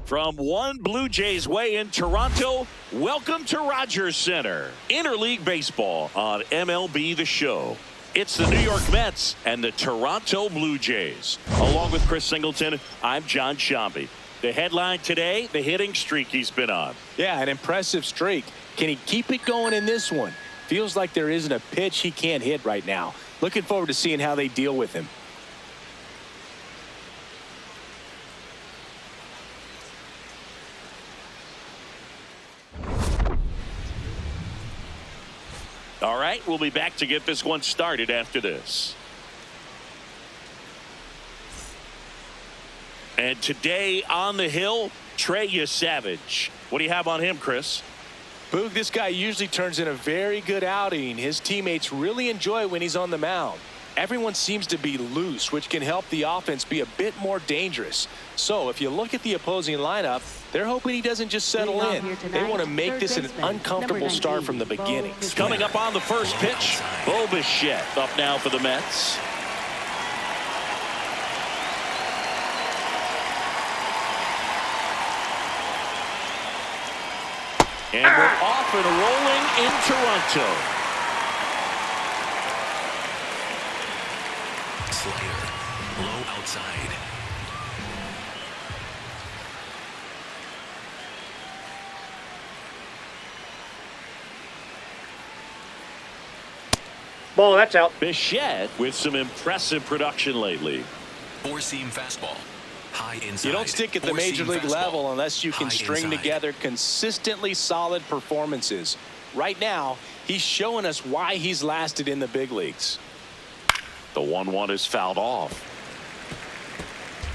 From one Blue Jays way in Toronto, welcome to Rogers Center. Interleague Baseball on MLB The Show. It's the New York Mets and the Toronto Blue Jays. Along with Chris Singleton, I'm John Shambi. The headline today, the hitting streak he's been on. Yeah, an impressive streak. Can he keep it going in this one? Feels like there isn't a pitch he can't hit right now. Looking forward to seeing how they deal with him. All right, we'll be back to get this one started after this. And today on the hill, Trey Yesavage. What do you have on him, Chris? Boog, this guy usually turns in a very good outing. His teammates really enjoy when he's on the mound. Everyone seems to be loose, which can help the offense be a bit more dangerous. So if you look at the opposing lineup, they're hoping he doesn't just settle in. They want to make this an uncomfortable start from the beginning. Coming up on the first pitch, Bo Bichette up now for the Mets. And we're off and rolling in Toronto. Slider, low outside. Ball, that's out. Bichette with some impressive production lately. Four-seam fastball. High inside. You don't stick at the major league level unless you can string together consistently solid performances. Right now, he's showing us why he's lasted in the big leagues. The 1-1 is fouled off.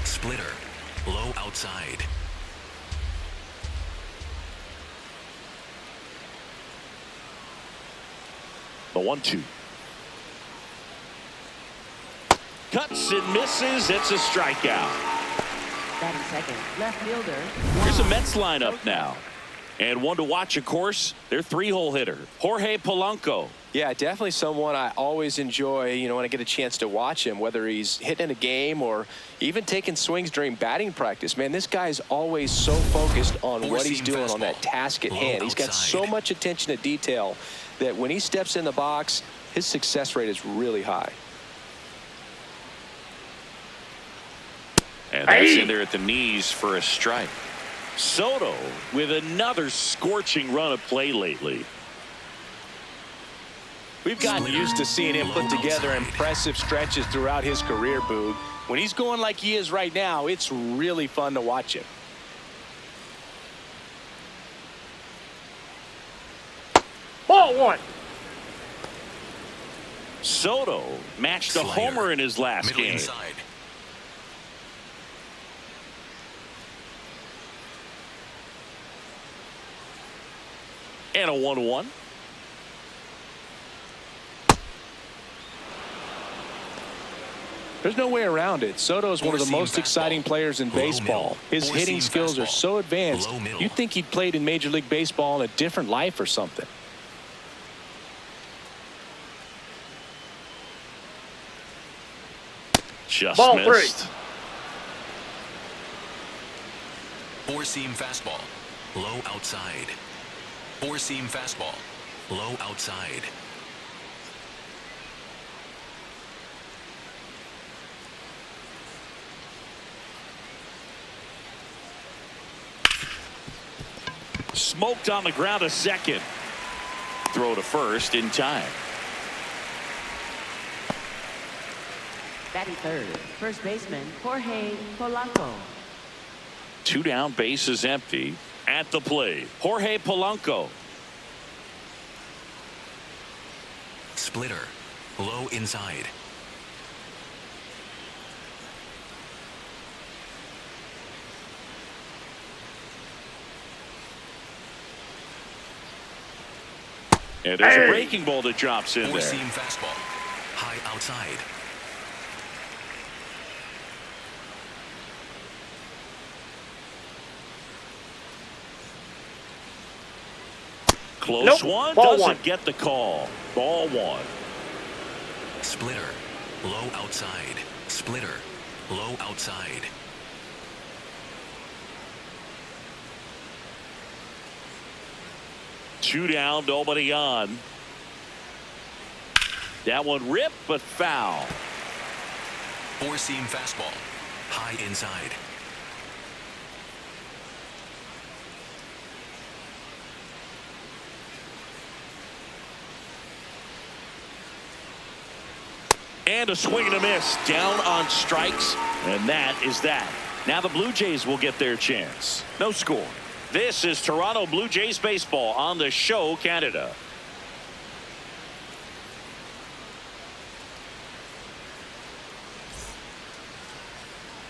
Splitter, low outside. The 1-2. Cuts and misses. It's a strikeout. Batting second, left fielder. Here's a Mets lineup now. And one to watch, of course, their 3-hole hitter, Jorge Polanco. Yeah, definitely someone I always enjoy, when I get a chance to watch him, whether he's hitting a game or even taking swings during batting practice. Man, this guy's always so focused on what he's doing on that task at hand. He's got so much attention to detail that when he steps in the box, his success rate is really high. And that's in there at the knees for a strike. Soto with another scorching run of play lately. We've gotten used to seeing him put together impressive stretches throughout his career, Boog. When he's going like he is right now, it's really fun to watch him. Ball one. Soto matched the homer in his last game. Inside. And a 1-1. There's no way around it. Soto is one of the most exciting players in baseball. His hitting skills are so advanced, you'd think he'd played in Major League Baseball in a different life or something. Just Ball missed. Four-seam fastball. Low outside. Four-seam fastball. Low outside. Smoked on the ground a second. Throw to first in time. Batting third, first baseman Jorge Polanco. 2 down, bases empty. At the plate, Jorge Polanco. Splitter. Low inside. And there's a breaking ball that drops in there. Four-seam fastball. High outside. Close Nope. one. Ball Doesn't one. get the call. Ball one. Splitter. Low outside. Splitter. Low outside. Two down, nobody on. That one ripped, but foul. Four-seam fastball. High inside. And a swing and a miss. Down on strikes. And that is that. Now the Blue Jays will get their chance. No score. This is Toronto Blue Jays baseball on the Show Canada.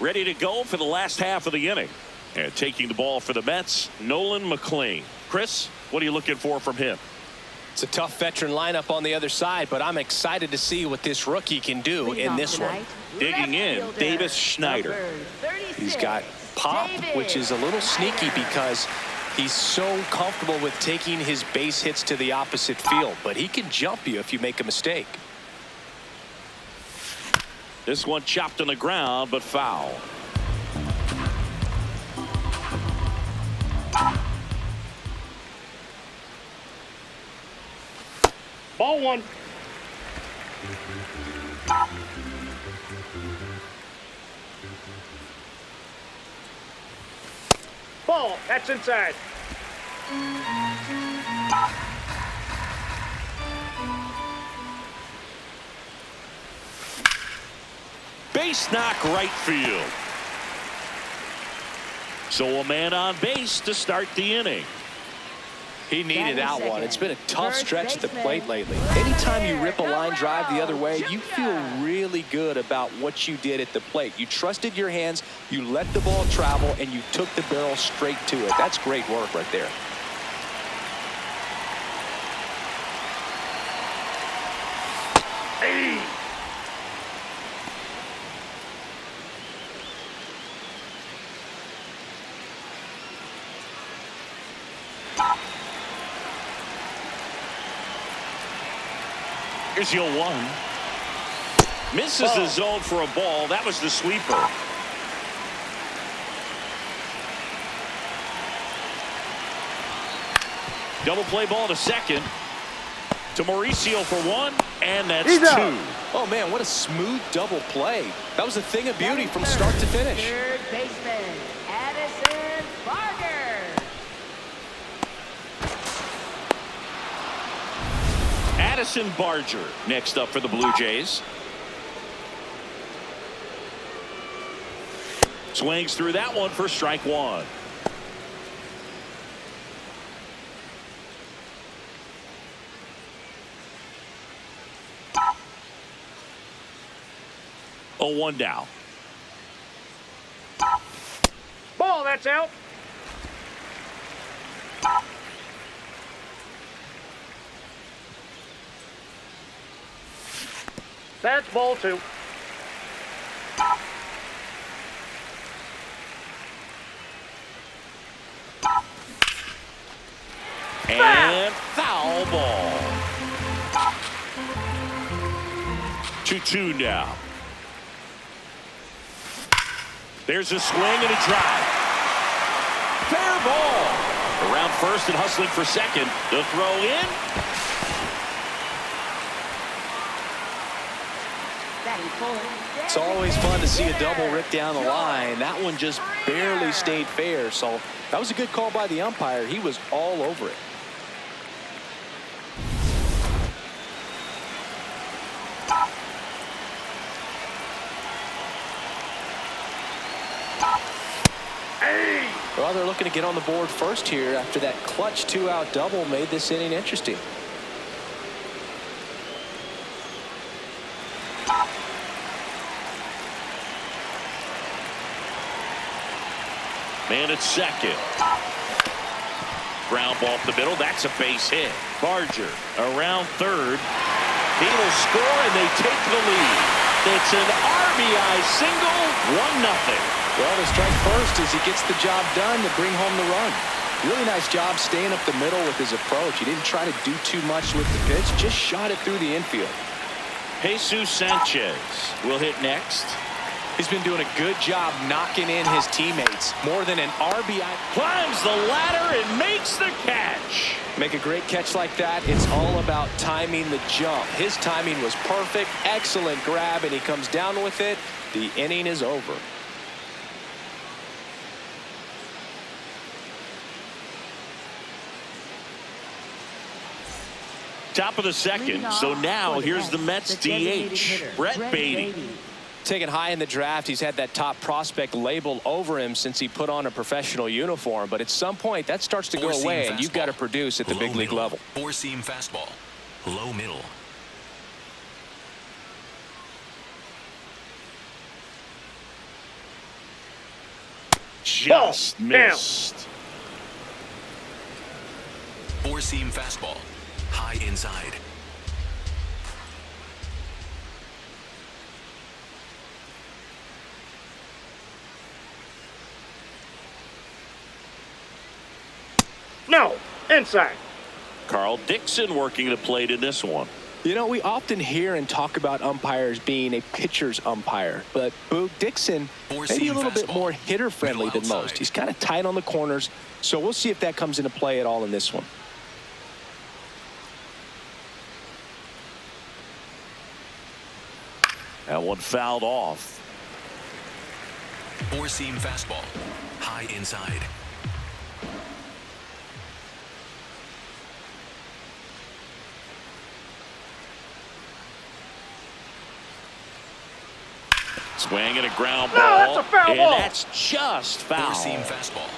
Ready to go for the last half of the inning. And taking the ball for the Mets, Nolan McLean. Chris, what are you looking for from him? It's a tough veteran lineup on the other side, but I'm excited to see what this rookie can do in this one. Digging in, Davis Schneider. He's got pop, which is a little sneaky because he's so comfortable with taking his base hits to the opposite field, but he can jump you if you make a mistake. This one chopped on the ground, but foul. Ball one. Ball. That's inside. Base knock right field. So a man on base to start the inning. He needed that one. It's been a tough stretch at the plate lately. Anytime you rip a line drive the other way, you feel really good about what you did at the plate. You trusted your hands, you let the ball travel, and you took the barrel straight to it. That's great work right there. Hey. Here's the 0-1. Misses the zone for a ball. That was the sweeper. Double play ball to second. To Mauricio for one. And that's He's two. out. Oh, man, what a smooth double play. That was a thing of beauty from start to finish. Third baseman, Addison Barger. Addison Barger next up for the Blue Jays. Swings through that one for strike one. Oh, 1 down. Ball. That's out. That's ball two. And foul ball. 2-2 now. There's a swing and a drive. Fair ball. Around first and hustling for second. The throw in. It's always fun to see a double rip down the line. That one just barely stayed fair. So that was a good call by the umpire. He was all over it. Hey. Well, they're looking to get on the board first here after that clutch 2-out double made this inning interesting. Man at second. Ground ball up the middle. That's a base hit. Barger around third. He will score, and they take the lead. It's an RBI single, 1-0. Well, the strike first as he gets the job done to bring home the run. Really nice job staying up the middle with his approach. He didn't try to do too much with the pitch, just shot it through the infield. Jesus Sanchez will hit next. He's been doing a good job knocking in his teammates. More than an RBI. Climbs the ladder and makes the catch. Make a great catch like that. It's all about timing the jump. His timing was perfect. Excellent grab, and he comes down with it. The inning is over. Top of the second. So now here's the Mets DH, Brett Baty. Taken high in the draft, he's had that top prospect label over him since he put on a professional uniform. But at some point, that starts to go away, and you've got to produce at the big league level. Four-seam fastball. Low middle. Just missed. Four-seam fastball. High inside. No, inside. Carl Dixon working the plate in this one. You know, we often hear and talk about umpires being a pitcher's umpire, but Bo Dixon maybe a little bit more hitter-friendly than most. He's kind of tight on the corners, so we'll see if that comes into play at all in this one. That one fouled off. Four-seam fastball. High inside. Swing and a ground ball. No, that's a foul and ball. That's just foul. Four-seam fastball.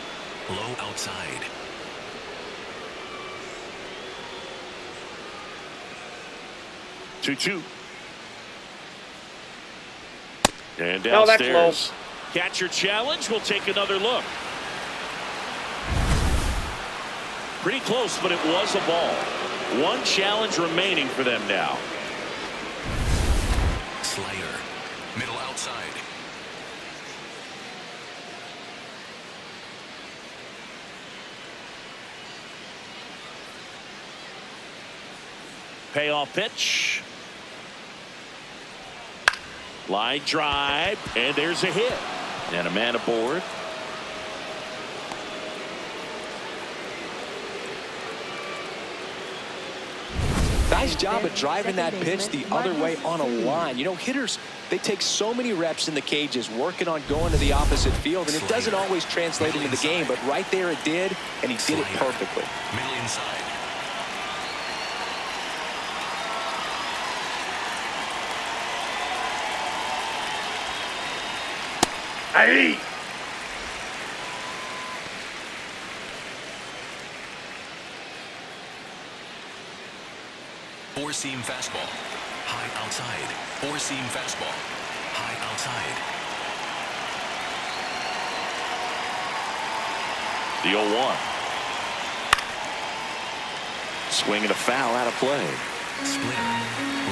Low outside. Two. And No, that's downstairs. Catcher challenge. We'll take another look. Pretty close, but it was a ball. One challenge remaining for them now. Slider. Middle outside. Payoff pitch. Line drive, and there's a hit. And a man aboard. Nice job of driving that pitch the other way on a line. You know, hitters, they take so many reps in the cages working on going to the opposite field, and it doesn't always translate into the game, but right there it did, and he did it perfectly. Middle inside. Hey! Four-seam fastball. High outside. Four-seam fastball. High outside. The 0-1. Swing and a foul out of play. Splitter.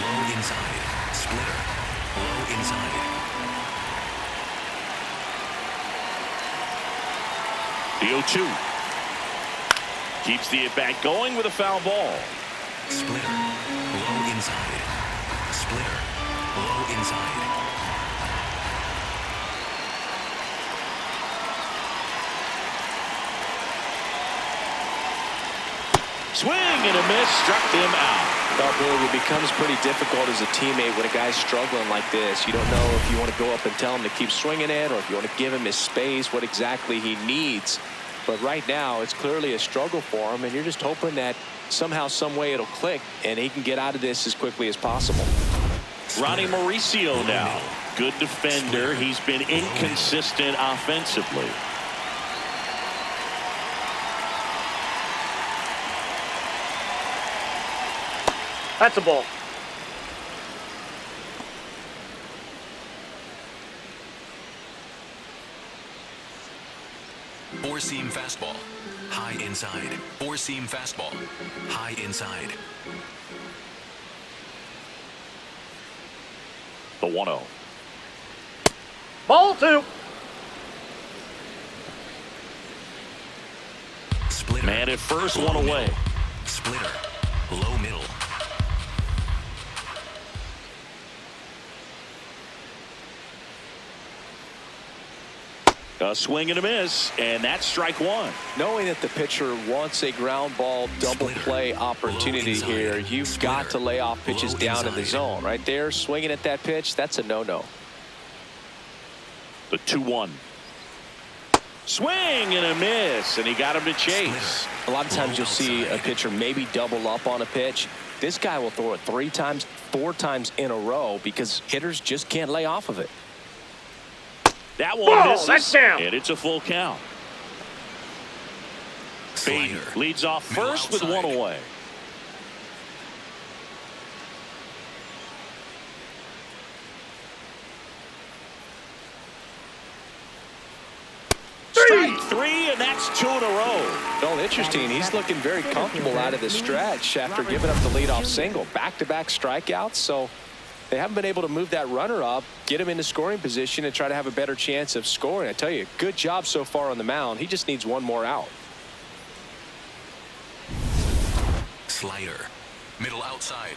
Low inside. Splitter. Low inside. The 0-2. Keeps the at-bat going with a foul ball. Splitter. Low inside. Splitter. Low inside. Swing and a miss. Struck him out. Well, Billy, it becomes pretty difficult as a teammate when a guy's struggling like this. You don't know if you want to go up and tell him to keep swinging it or if you want to give him his space, what exactly he needs. But right now, it's clearly a struggle for him, and you're just hoping that somehow, some way it'll click, and he can get out of this as quickly as possible. Ronny Mauricio now. Good defender. He's been inconsistent offensively. That's a ball. Four-seam fastball. High inside. Four-seam fastball. High inside. The 1-0. Ball 2. Splitter. Man at first, Low one middle. away. Splitter. Low middle. A swing and a miss, and that's strike 1. Knowing that the pitcher wants a ground ball double play opportunity here, you've got to lay off pitches down in the zone. Right there, swinging at that pitch, that's a no-no. The 2-1. Swing and a miss, and he got him to chase. A lot of times you'll see a pitcher maybe double up on a pitch. This guy will throw it 3 times, 4 times in a row because hitters just can't lay off of it. That one misses, that's down. and it's a full count. Baty Slider. leads off Middle first with outside. 1 away. Strike 3, and that's 2 in a row. Well, interesting. He's looking very comfortable out of the stretch after giving up the leadoff single. Back-to-back strikeouts, so they haven't been able to move that runner up, get him into scoring position, and try to have a better chance of scoring. I tell you, good job so far on the mound. He just needs one more out. Slider. Middle outside.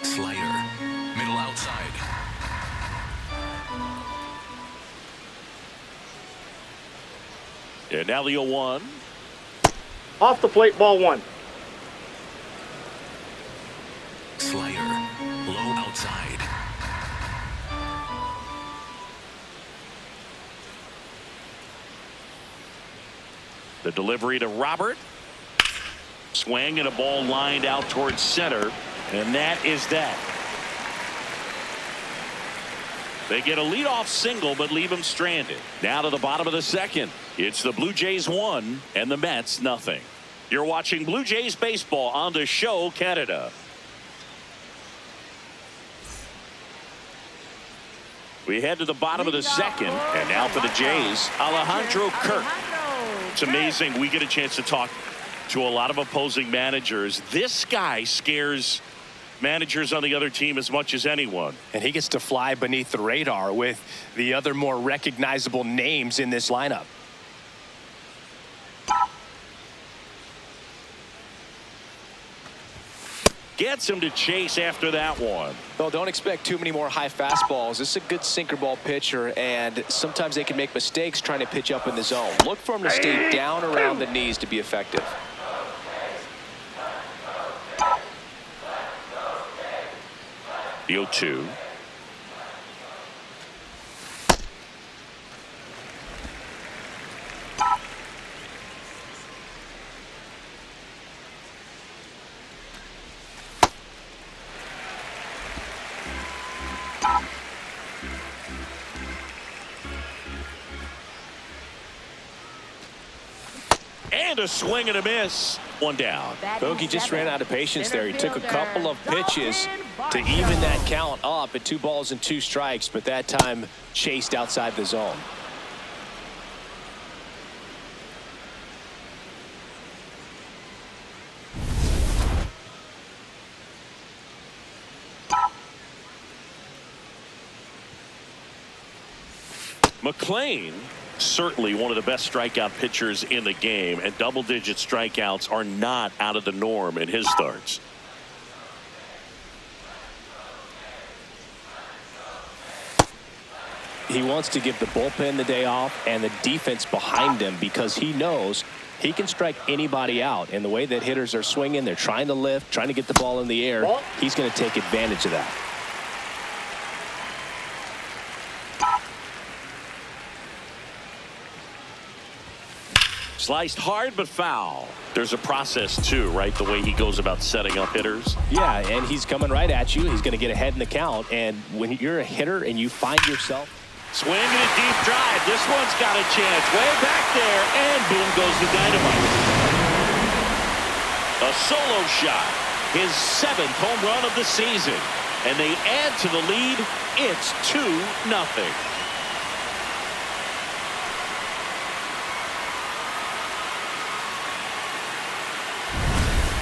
Slider. Middle outside. And now the 0-1. Off the plate, ball 1. Slider. Low outside. The delivery to Robert. Swing and a ball lined out towards center. And that is that. They get a leadoff single but leave him stranded. Now to the bottom of the second. It's the Blue Jays 1 and the Mets nothing. You're watching Blue Jays baseball on the show Canada. We head to the bottom of the second, and now for the Jays, Alejandro Kirk. It's amazing we get a chance to talk to a lot of opposing managers. This guy scares managers on the other team as much as anyone. And he gets to fly beneath the radar with the other more recognizable names in this lineup. Gets him to chase after that one. Well, don't expect too many more high fastballs. This is a good sinker ball pitcher, and sometimes they can make mistakes trying to pitch up in the zone. Look for him to stay down around the knees to be effective. The 0-2. And a swing and a miss. One down. Bogey just ran out of patience there. He took a couple of pitches to even that count up at 2 balls and 2 strikes, but that time chased outside the zone. McLean, certainly one of the best strikeout pitchers in the game, and double-digit strikeouts are not out of the norm in his starts. He wants to give the bullpen the day off and the defense behind him because he knows he can strike anybody out. And the way that hitters are swinging, they're trying to lift, trying to get the ball in the air. He's going to take advantage of that. Sliced hard but foul. There's a process too, right? The way he goes about setting up hitters. Yeah, and he's coming right at you. He's going to get ahead in the count. And when you're a hitter and you find yourself swing and a deep drive. This one's got a chance. Way back there, and boom goes the dynamite. A solo shot. His 7th home run of the season. And they add to the lead. It's 2-0.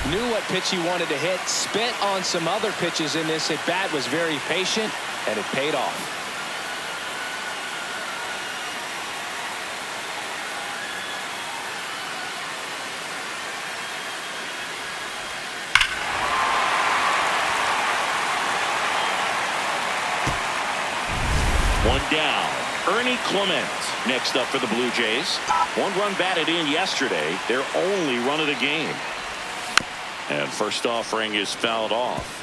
Knew what pitch he wanted to hit, spent on some other pitches in this at bat, was very patient, and it paid off. One down. Ernie Clement next up for the Blue Jays. 1 run batted in yesterday. Their only run of the game. And first offering is fouled off.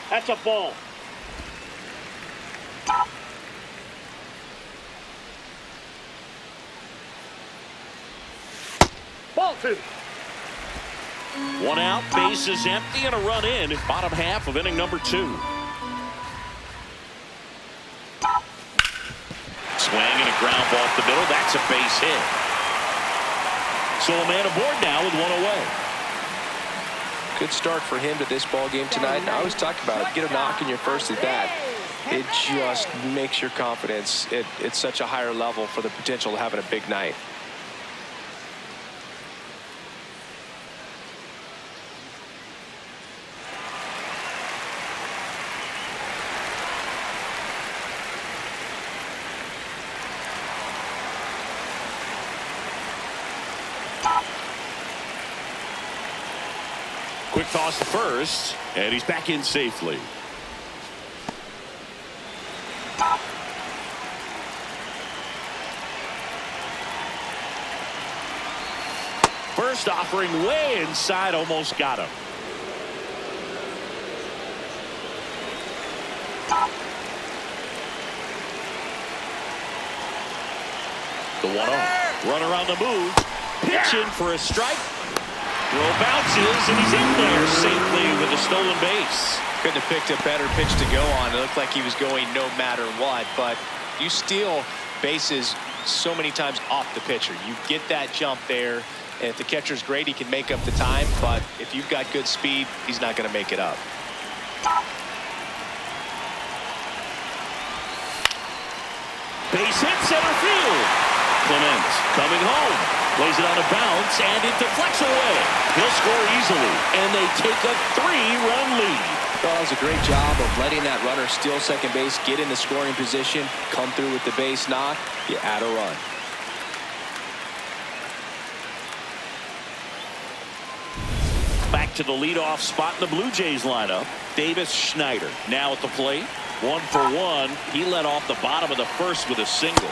That's a ball. Ball 2. 1 out, base is empty, and a run in. Bottom half of inning number 2. Swing and a ground ball off the middle. That's a base hit. So a man aboard now with 1 away. Good start for him to this ball game tonight. And I always talk about it. Get a knock in your first at bat. It just makes your confidence at such a higher level for the potential of having a big night. Quick toss to first, and he's back in safely. First offering way inside, almost got him. The 1-0. Runner on the move. Pitching for a strike. Throw bounces, and he's in there safely with a stolen base. Couldn't have picked a better pitch to go on. It looked like he was going no matter what, but you steal bases so many times off the pitcher. You get that jump there, and if the catcher's great, he can make up the time, but if you've got good speed, he's not going to make it up. Base hit center field. Clement coming home. Plays it on a bounce, and it deflects away. He'll score easily, and they take a 3-run lead. Well, that was a great job of letting that runner steal second base, get in the scoring position, come through with the base knock. You add a run. Back to the leadoff spot in the Blue Jays lineup. Davis Schneider now at the plate. 1 for 1. He led off the bottom of the first with a single.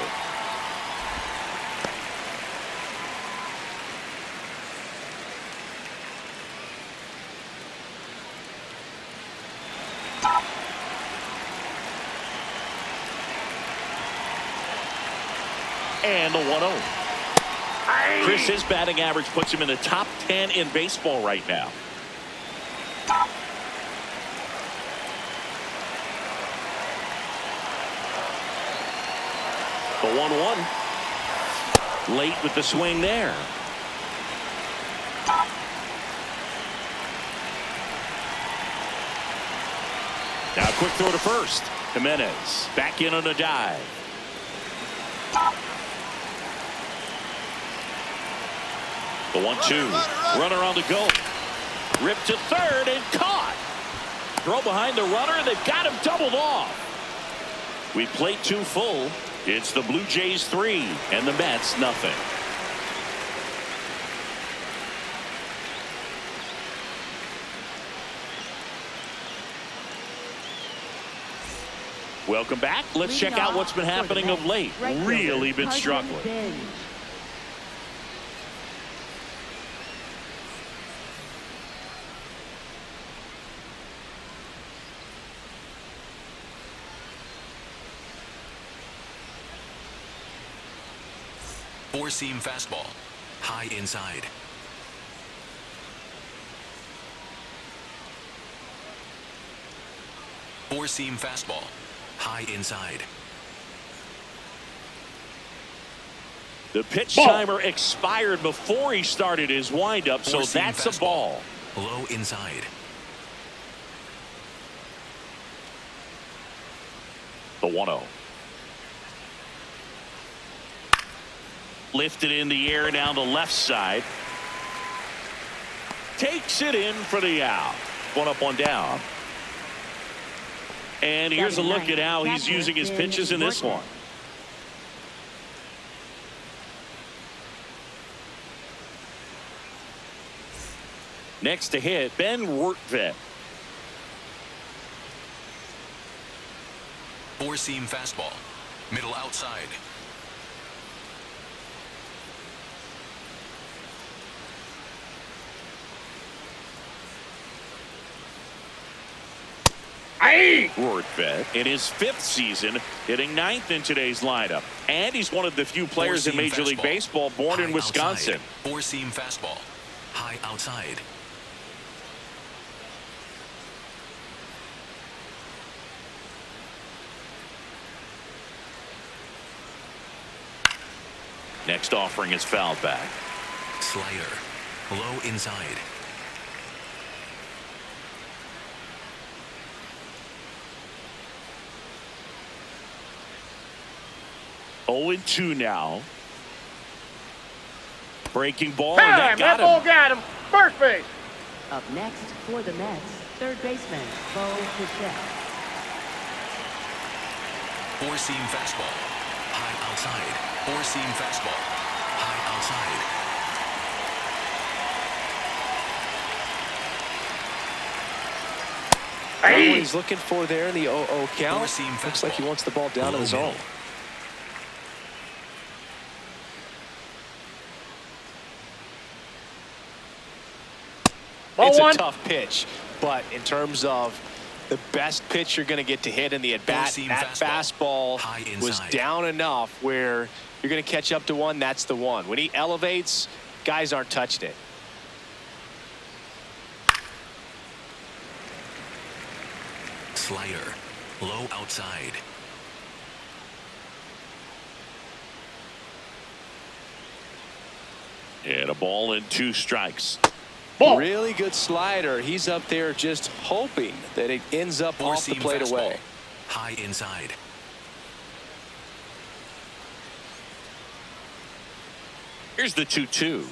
And the 1-0. Chris, his batting average puts him in the top 10 in baseball right now. The 1-1. Late with the swing there. Now a quick throw to first. Giménez back in on a dive. The 1-2. Runner on the go. Ripped to third and caught. Throw behind the runner. They've got him doubled off. We played 2 full. It's the Blue Jays 3 and the Mets nothing. Welcome back. Let's check out what's been happening of late. Really been struggling. Four-seam fastball. High inside. Four-seam fastball. High inside. The pitch timer expired before he started his windup, so that's a ball. Low inside. The 1-0. Lifted in the air down the left side. Takes it in for the out. One up, one down. And here's a look at how he's using his pitches in this one. Next to hit, Ben Rortvedt. Four-seam fastball. Middle outside. Rortvedt in his 5th season, hitting 9th in today's lineup. And he's one of the few players in Major League Baseball born in Wisconsin. Four-seam fastball. High outside. Next offering is fouled back. Slider. Low inside. Oh, 2 now. Breaking ball. Bam! And that That ball got him. First base. Up next for the Mets, third baseman, Bo Bichette. Four-seam fastball. High outside. Four-seam fastball. High outside. What he's looking for there in the 0-0 count. Looks like he wants the ball down in the zone. It's a tough pitch, but in terms of the best pitch you're going to get to hit in the at-bat, that fastball was down enough where you're going to catch up to one. That's the one. When he elevates, guys aren't touching it. Slider. Low outside. And a ball and 2 strikes. Really good slider. He's up there just hoping that it ends up off the plate away. High inside. Here's the 2-2.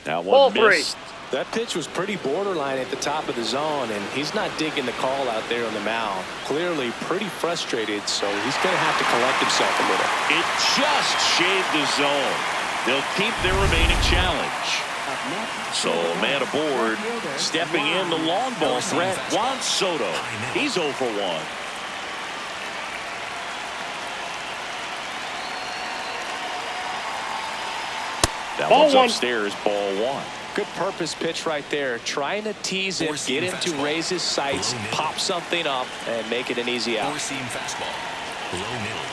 That one missed. That pitch was pretty borderline at the top of the zone, and he's not digging the call out there on the mound. Clearly pretty frustrated, so he's going to have to collect himself a little. It just shaved the zone. They'll keep their remaining challenge. So man aboard, stepping in the long ball threat, Juan Soto. He's 0 for 1. That one's upstairs, ball 1. Good purpose pitch right there. Trying to tease him, get him to raise his sights, pop something up, and make it an easy out. Four-seam fastball. Low middle.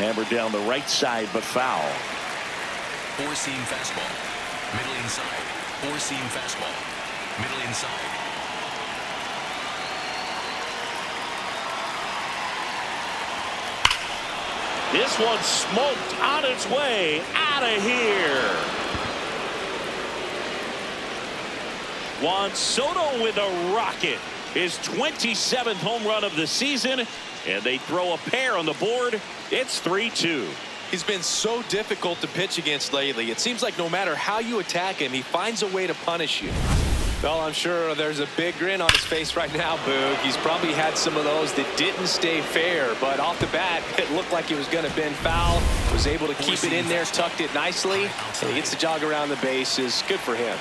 Hammered down the right side, but foul. Four-seam fastball. Middle inside. Four-seam fastball. Middle inside. This one smoked on its way out of here. Juan Soto with a rocket. His 27th home run of the season. And they throw a pair on the board. It's 3-2. He's been so difficult to pitch against lately. It seems like no matter how you attack him, he finds a way to punish you. Well, I'm sure there's a big grin on his face right now, Boog. He's probably had some of those that didn't stay fair, but off the bat, it looked like it was going to bend foul. Was able to keep it in there, tucked it nicely, and he gets the jog around the bases. Good for him.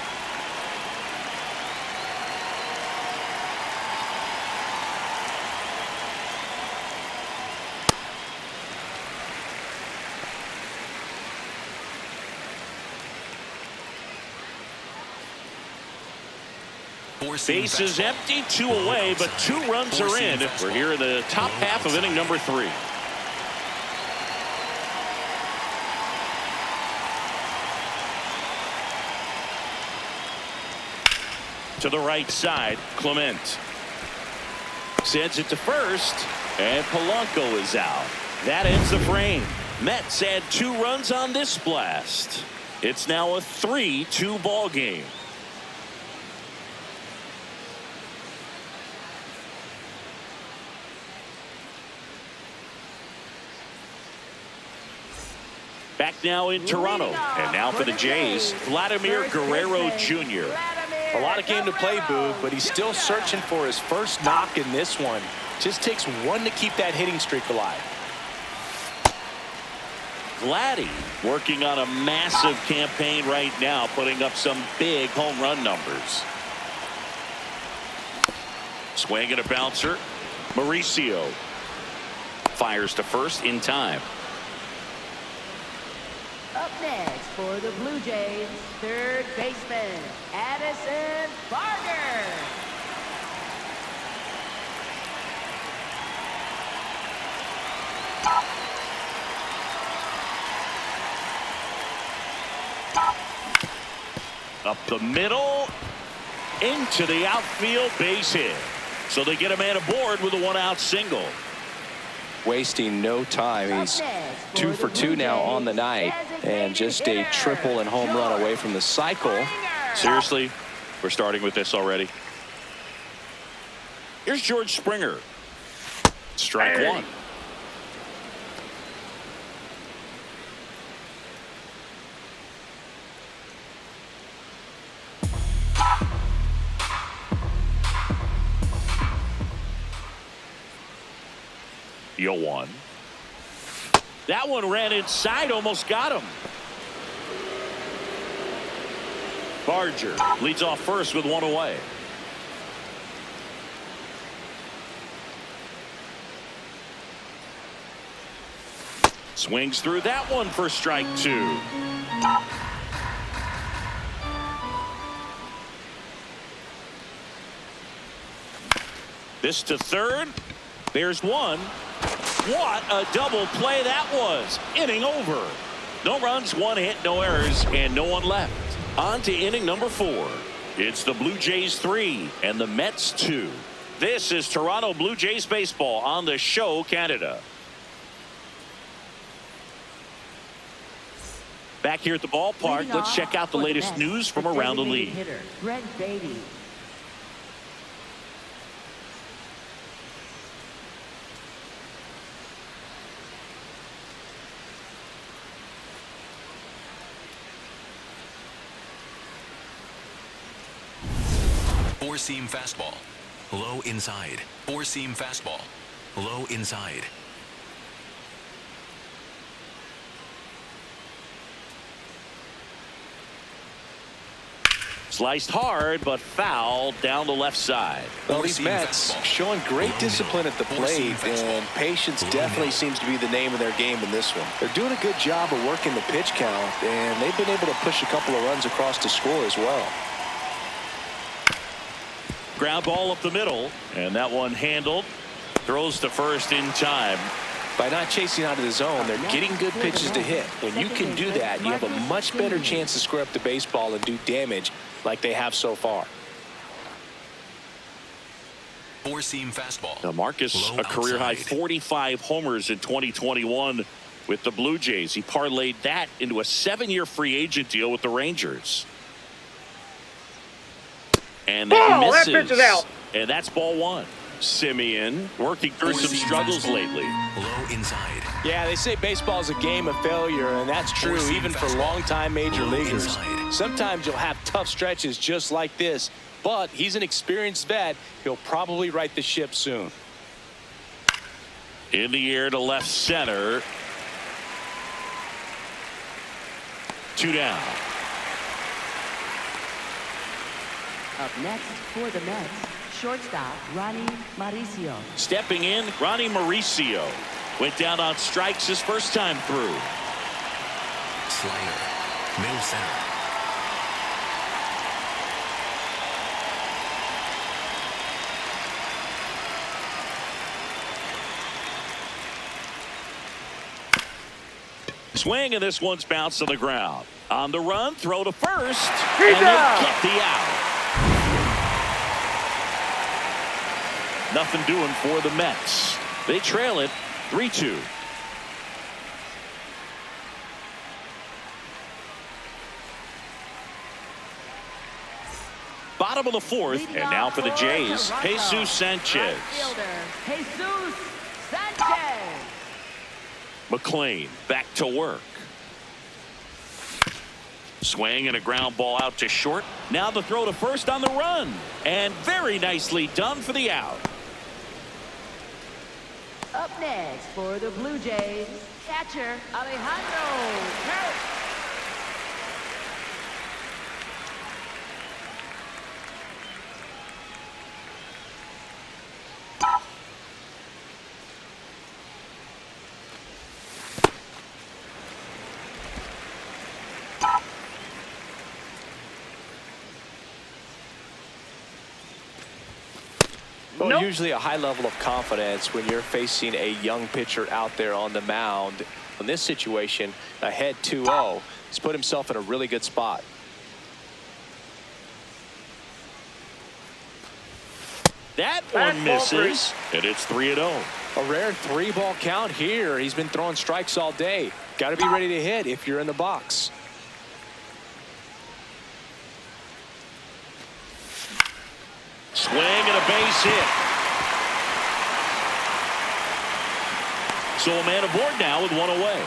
Bases empty, 2 away, but 2 runs are in. We're here in the top half of inning number 3. To the right side, Clement sends it to first, and Polanco is out. That ends the frame. Mets add 2 runs on this blast. It's now a 3-2 ball game. Back now in Toronto, and now for the Jays, Vladimir Guerrero Jr. A lot of game to play, Boog, but he's still searching for his first knock in this one. Just takes 1 to keep that hitting streak alive. Vladdy working on a massive campaign right now, putting up some big home run numbers. Swing and a bouncer. Mauricio fires to first in time. Up next for the Blue Jays, third baseman, Addison Barger. Up the middle, into the outfield, base hit. So they get a man aboard with a 1-out single. Wasting no time. He's 2 for 2 now on the night, and just a triple and home run away from the cycle. Seriously, we're starting with this already. Here's George Springer. Strike 1. Yo, 1. That one ran inside, almost got him. Barger leads off first with 1 away. Swings through that one for strike 2. This to third. There's 1. What a double play that was. Inning over. No runs, 1 hit, no errors, and no one left. On to inning number 4. It's the Blue Jays 3 and the Mets 2. This is Toronto Blue Jays baseball on the Show Canada. Back here at the ballpark, let's check out the latest news from around the league. Brett Baty. Four-seam fastball. Low inside. Four-seam fastball. Low inside. Sliced hard, but foul down the left side. Well, these Mets showing great discipline at the plate, and patience definitely seems to be the name of their game in this one. They're doing a good job of working the pitch count, and they've been able to push a couple of runs across to score as well. Ground ball up the middle, and that one handled. Throws to first in time. By not chasing out of the zone, they're getting good pitches to hit. When you can do that, you have a much better chance to square up the baseball and do damage like they have so far. Four-seam fastball. Now Marcus, a career-high 45 homers in 2021 with the Blue Jays. He parlayed that into a 7-year free agent deal with the Rangers. And that misses. That pitch is out. And that's ball 1. Semien working through some struggles lately. Low inside. Yeah, they say baseball is a game of failure, and that's true even for longtime major leaguers. Sometimes you'll have tough stretches just like this, but he's an experienced vet. He'll probably right the ship soon. In the air to left center. 2 down. Up next for the Mets, shortstop Ronny Mauricio. Stepping in, Ronny Mauricio went down on strikes his first time through. Slider. Middle center. Swing, and this one's bounced to the ground. On the run, throw to first, He's and out. they get the out. Nothing doing for the Mets. They trail it 3-2. Bottom of the fourth, and now for the Jays, Jesus Sanchez. Jesus Sanchez. McLean back to work. Swing and a ground ball out to short. Now the throw to first on the run. And very nicely done for the out. Up next for the Blue Jays, catcher Alejandro Kirk. Well, Nope. usually a high level of confidence when you're facing a young pitcher out there on the mound. In this situation, ahead 2-0, he's put himself in a really good spot. That one Fastball misses, and it's 3-0. A rare 3-ball count here. He's been throwing strikes all day. Got to be ready to hit if you're in the box. Swing and a base hit. So a man aboard now with one away.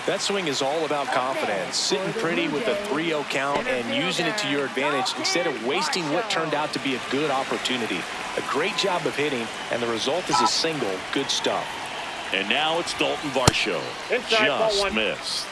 That swing is all about confidence. Sitting pretty with a 3-0 count and using it to your advantage instead of wasting what turned out to be a good opportunity. A great job of hitting, and the result is a single. Good stuff. And now it's Daulton Varsho. Inside, ball Just one. missed.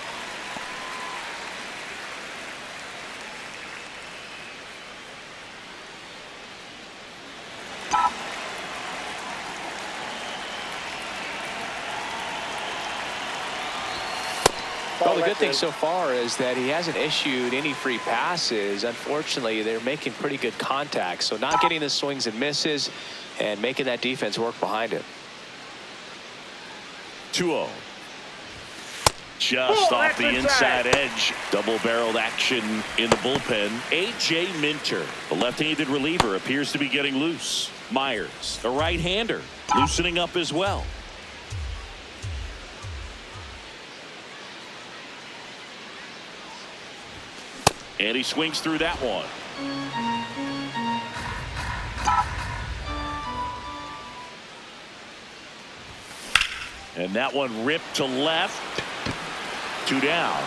Well, the good thing so far is that he hasn't issued any free passes. Unfortunately, they're making pretty good contact, so not getting the swings and misses and making that defense work behind him. 2-0. Just Oh, off that's the inside. edge. Double-barreled action in the bullpen. A.J. Minter, the left-handed reliever, appears to be getting loose. Myers, a right-hander, loosening up as well. And he swings through that one. And that one ripped to left. 2 down.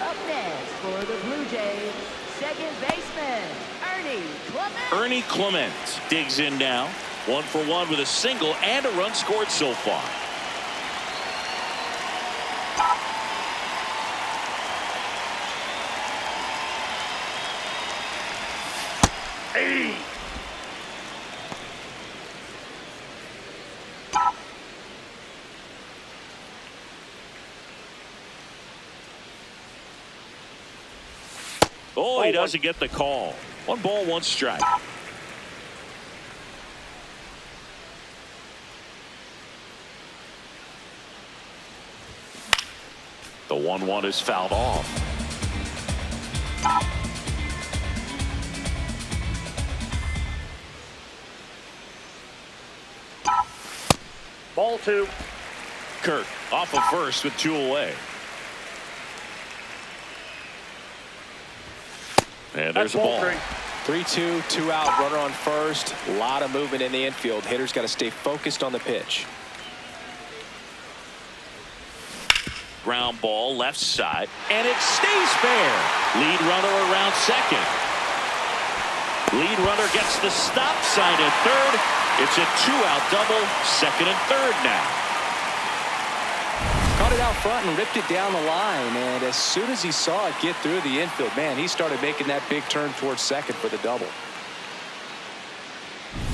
Up next for the Blue Jays, second baseman Ernie Clement. Ernie Clement digs in now. 1 for 1 with a single and a run scored so far. Hey. Oh, he doesn't get the call. 1 ball, 1 strike. The 1-1 is fouled off. Ball 2. Kirk off of first with 2 away. And there's a ball. 3-2, 2 out, runner on first. A lot of movement in the infield. Hitters got to stay focused on the pitch. Ground ball left side, and it stays fair. Lead runner around second. Lead runner gets the stop sign at third. It's a 2-out double, second and third now. Caught it out front and ripped it down the line, and as soon as he saw it get through the infield, man, he started making that big turn towards second for the double.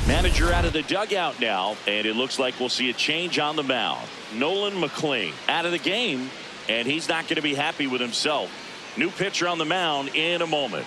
Manager out of the dugout now, and it looks like we'll see a change on the mound. Nolan McLean out of the game, and he's not going to be happy with himself. New pitcher on the mound in a moment.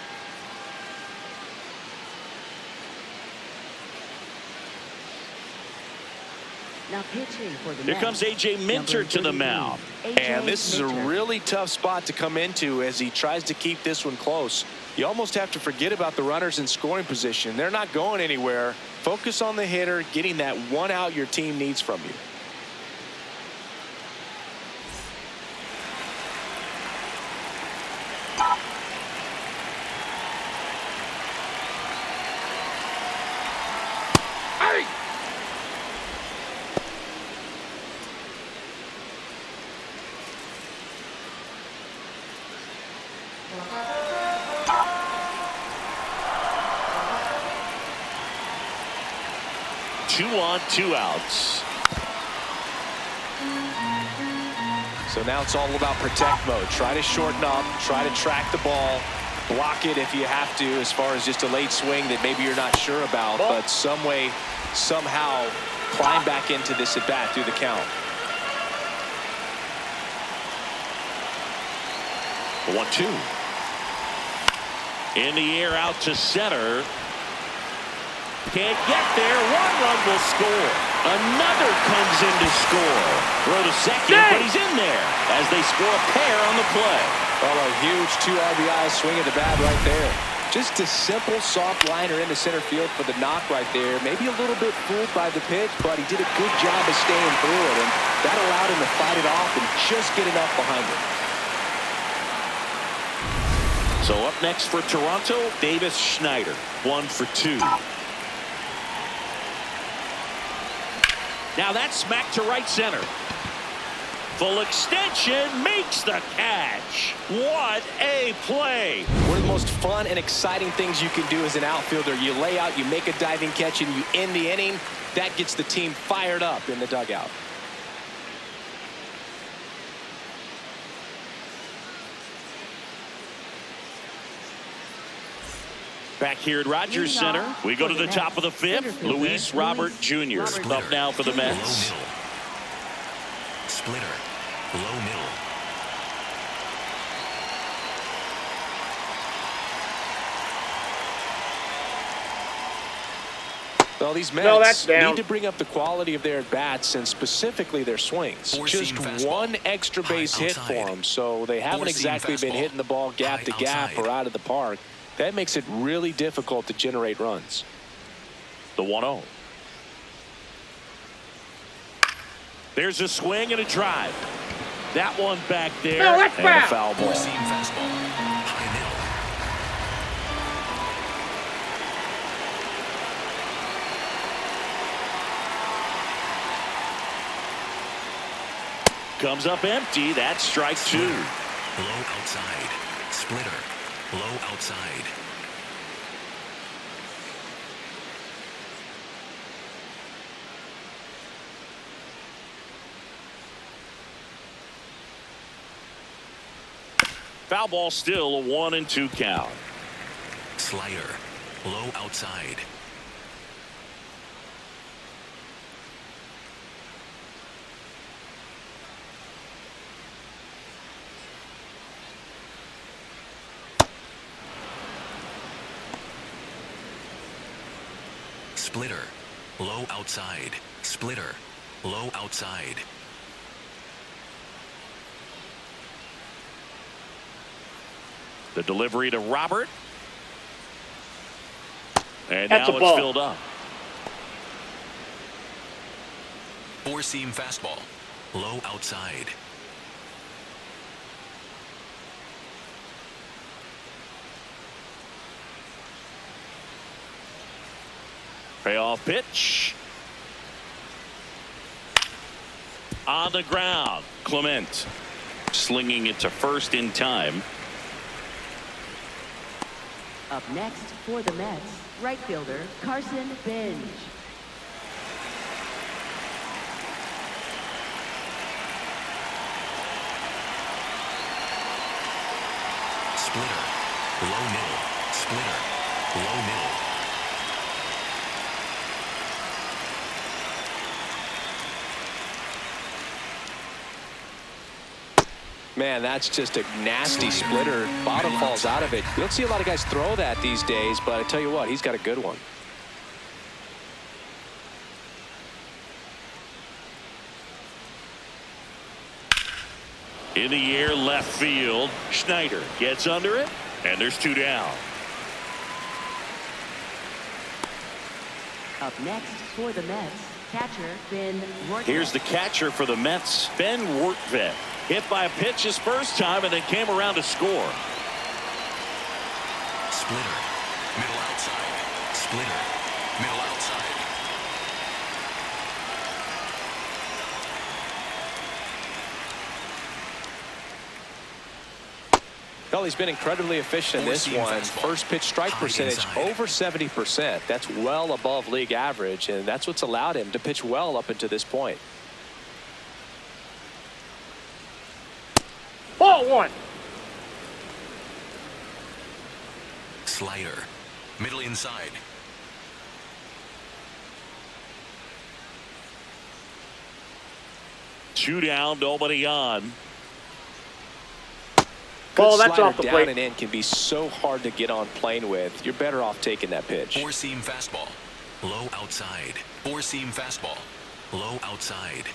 Now pitching for the Here Mets, comes A.J. Minter number to the 33, mound. A.J. And this is a Minter. really tough spot to come into as he tries to keep this one close. You almost have to forget about the runners in scoring position. They're not going anywhere. Focus on the hitter, getting that one out your team needs from you. Two on, two outs. So now it's all about protect mode. Try to shorten up, try to track the ball, block it if you have to, as far as just a late swing that maybe you're not sure about, but some way, somehow climb back into this at bat through the count. The 1-2. In the air out to center. Can't get there. One run will score. Another comes in to score. Throw to second, but he's in there as they score a pair on the play. Well, a huge 2 RBI swing at the bat right there. Just a simple soft liner into center field for the knock right there. Maybe a little bit fooled by the pitch, but he did a good job of staying through it, and that allowed him to fight it off and just get enough behind it. So up next for Toronto, Davis Schneider. 1 for 2. Now that's smacked to right center. Full extension makes the catch. What a play. One of the most fun and exciting things you can do as an outfielder. You lay out, you make a diving catch, and you end the inning. That gets the team fired up in the dugout. Back here at Rogers Center, we go to the top of the 5th. Luis Robert Jr. up now for the Mets. Low middle. Splitter. Low middle. Well, these No, that's Mets down. need to bring up the quality of their at-bats and specifically their swings. Four-seam Just fastball. one extra base High hit for outside. them, so they haven't Four-seam exactly been fastball. hitting the ball gap to High gap outside. or out of the park. That makes it really difficult to generate runs. The 1-0. There's a swing and a drive. That one back there. No, that's and a foul. foul ball. Four-seam fastball. High middle. Comes up empty. That's strike 2. Low outside. Splitter. Low outside. Foul ball, still a 1-2 count. Slider. Low outside. Splitter. Low outside. Splitter. Low outside. The delivery to Robert. And That's now a it's ball. filled up. Four-seam fastball. Low outside. Payoff pitch. On the ground. Clement slinging it to first in time. Up next for the Mets, right fielder Carson Benj. Splitter. Low middle. Splitter. Low middle. Man, that's just a nasty splitter. Bottom falls out of it. You don't see a lot of guys throw that these days, but I tell you what, he's got a good one. In the air, left field. Schneider gets under it, and there's 2 down. Up next for the Mets, catcher Ben Rortvedt. Here's the catcher for the Mets, Ben Rortvedt. Hit by a pitch his first time and then came around to score. Splitter. Middle outside. Splitter. Middle outside. Well, he's been incredibly efficient in this one. Fastball. First pitch strike High percentage inside. over 70%. That's well above league average, and that's what's allowed him to pitch well up until this point. Ball 1. Slider. Middle inside. Two down, nobody on. Ball, Good that's slider off the down plate. and in can be so hard to get on plane with. You're better off taking that pitch. Four-seam fastball. Low outside. Four-seam fastball. Low outside.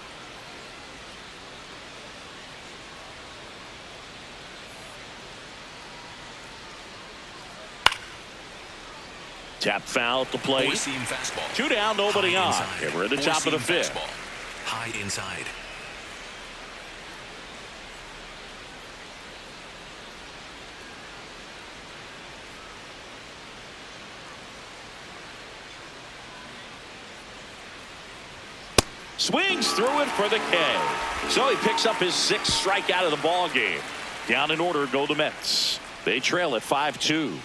Tap foul at the plate. Four-seam fastball. 2 down, nobody High on. inside. And we're at the top of the Four-seam 5th. fastball. High inside. Swings through it for the K. So he picks up his 6th strikeout of the ball game. Down in order go the Mets. They trail at 5-2.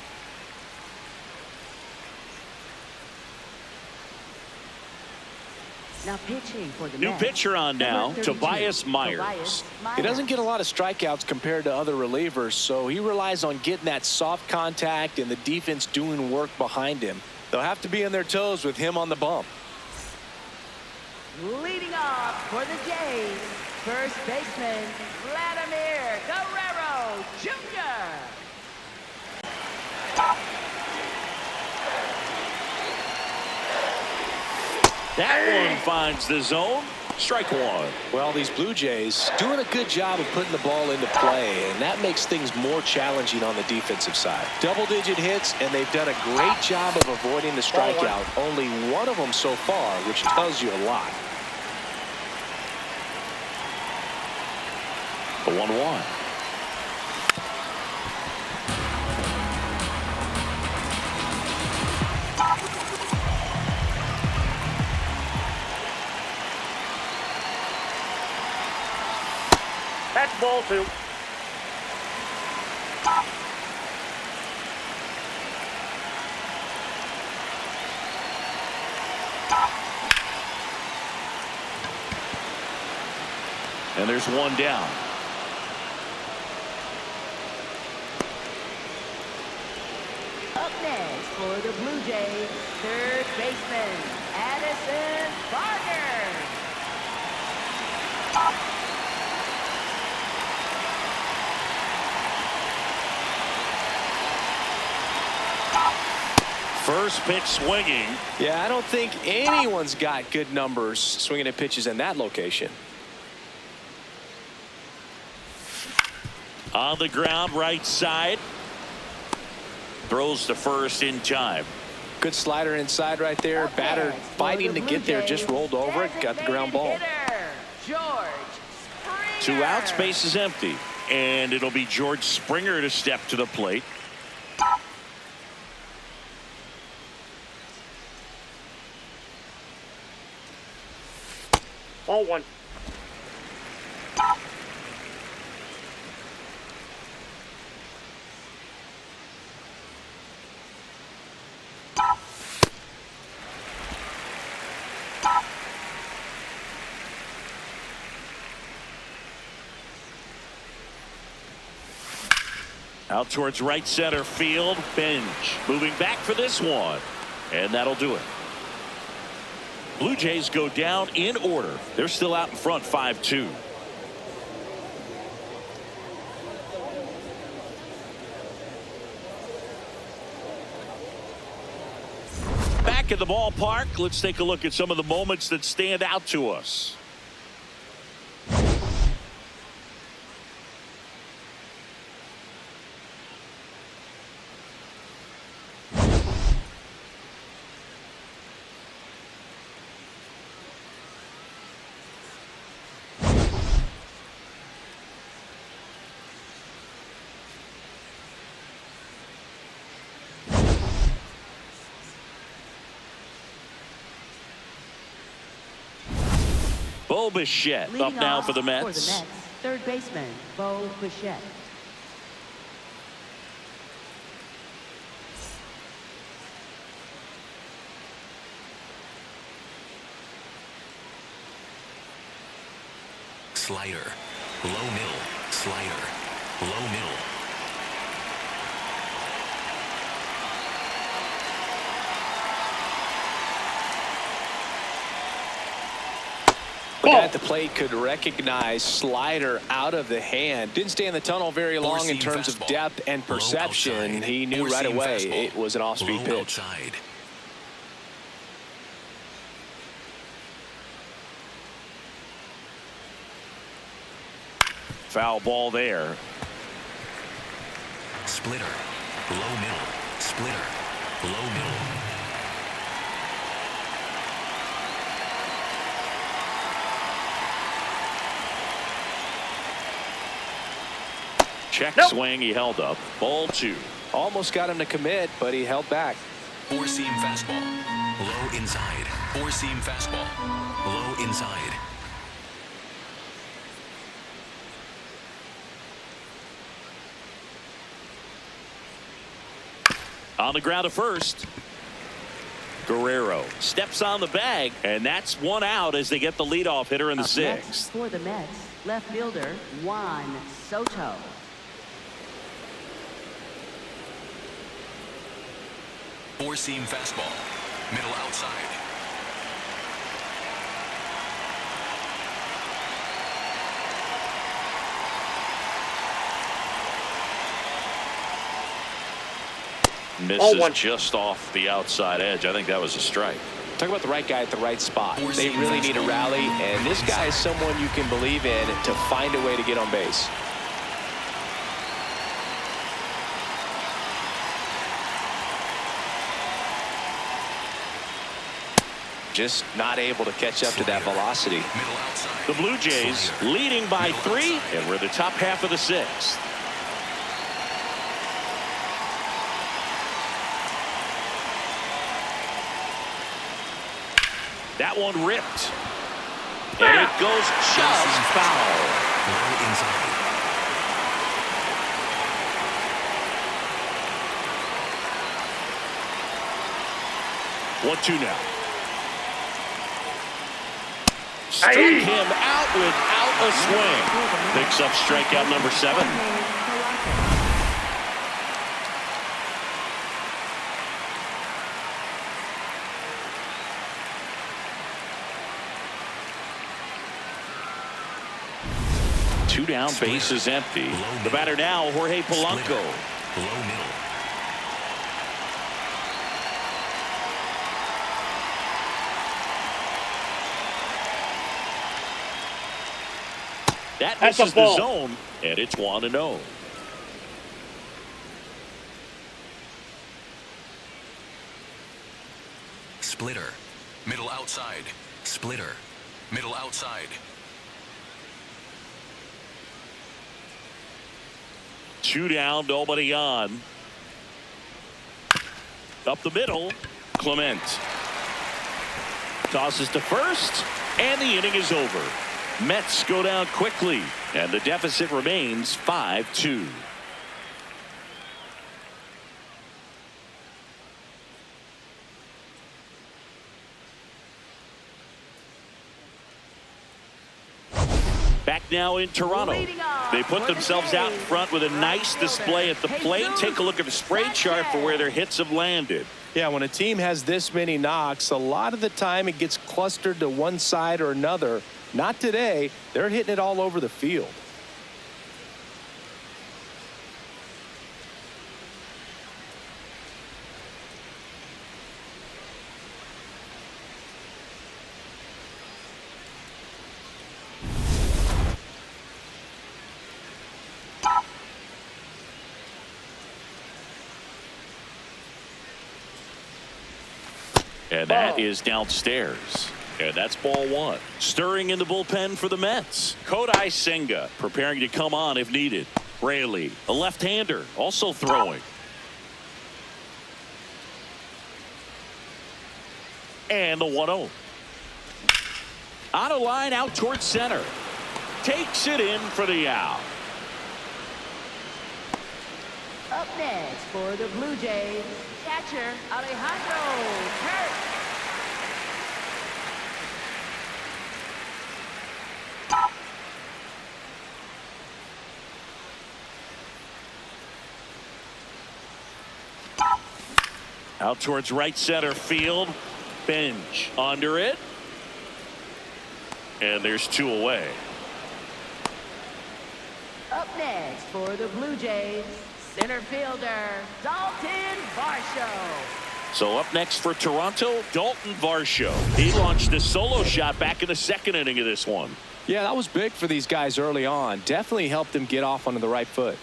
Now pitching for the New Mets, pitcher on now, number 32, Tobias Myers. Tobias He doesn't get a lot of strikeouts compared to other relievers, so he relies on getting that soft contact and the defense doing work behind him. They'll have to be on their toes with him on the bump. Leading off for the Jays, first baseman Vladimir Guerrero Jr. That one finds the zone. Strike 1. Well, these Blue Jays doing a good job of putting the ball into play, and that makes things more challenging on the defensive side. Double-digit hits, and they've done a great job of avoiding the strikeout. Only one of them so far, which tells you a lot. The 1-1. That's ball 2. And there's 1 down. Up next for the Blue Jays, third baseman Addison Barger. First pitch swinging. Yeah, I don't think anyone's got good numbers swinging at pitches in that location. On the ground, right side. Throws to first in time. Good slider inside right there. Up Batter next for fighting the to Blue get there, just Jays, rolled over it, got the ground ball. designated hitter, George 2 Springer. outs, base is empty. And it'll be George Springer to step to the plate. Ball 1. Out towards right center field. Bench moving back for this one. And that'll do it. Blue Jays go down in order. They're still out in front 5-2. Back at the ballpark, let's take a look at some of the moments that stand out to us. Bo Bichette up Leading now off for the Mets. third baseman, Bo Bichette. Slider. Low middle. Slider. Low middle. The guy at the plate could recognize slider out of the hand. Didn't stay in the tunnel very long in terms of depth and perception. He knew right away it was an off-speed pitch. Outside. Foul ball there. Splitter. Low middle. Splitter. Low middle. Check swing, he held up. Ball 2. Almost got him to commit, but he held back. Four-seam fastball. Low inside. Four-seam fastball. Low inside. On the ground to first. Guerrero steps on the bag, and that's one out as they get the leadoff hitter in the Up next sixth. for the Mets, left fielder Juan Soto. Four-seam fastball. Middle outside. Misses just off the outside edge. I think that was a strike. Talk about the right guy at the right spot. They really need a rally, and this guy is someone you can believe in to find a way to get on base. Just not able to catch up to that velocity. The Blue Jays leading by 3, and we're in the top half of the 6th. That one ripped. And it goes just foul. Low inside. 1-2 now. Struck him out without a swing. Picks up strikeout number 7. Two down, base is empty. The batter now, Jorge Polanco. Low middle. That misses the zone, and it's 1-0. Splitter. Middle outside. Splitter. Middle outside. 2 down, nobody on. Up the middle, Clement. Tosses to first, and the inning is over. Mets go down quickly, and the deficit remains 5-2. Back now in Toronto. They put themselves out in front with a nice display at the plate. Take a look at the spray chart for where their hits have landed. Yeah, when a team has this many knocks, a lot of the time it gets clustered to one side or another. Not today. They're hitting it all over the field. And that is downstairs. And that's ball 1. Stirring in the bullpen for the Mets. Kodai Senga preparing to come on if needed. Raley, a left-hander, also throwing. And the 1-0. On a line out towards center. Takes it in for the out. Up next for the Blue Jays, catcher Alejandro Kirk. Out towards right center field. Bench under it. And there's 2 away. Up next for the Blue Jays, center fielder Daulton Varsho. So up next for Toronto, Daulton Varsho. He launched a solo shot back in the 2nd inning of this one. Yeah, that was big for these guys early on. Definitely helped them get off onto the right foot.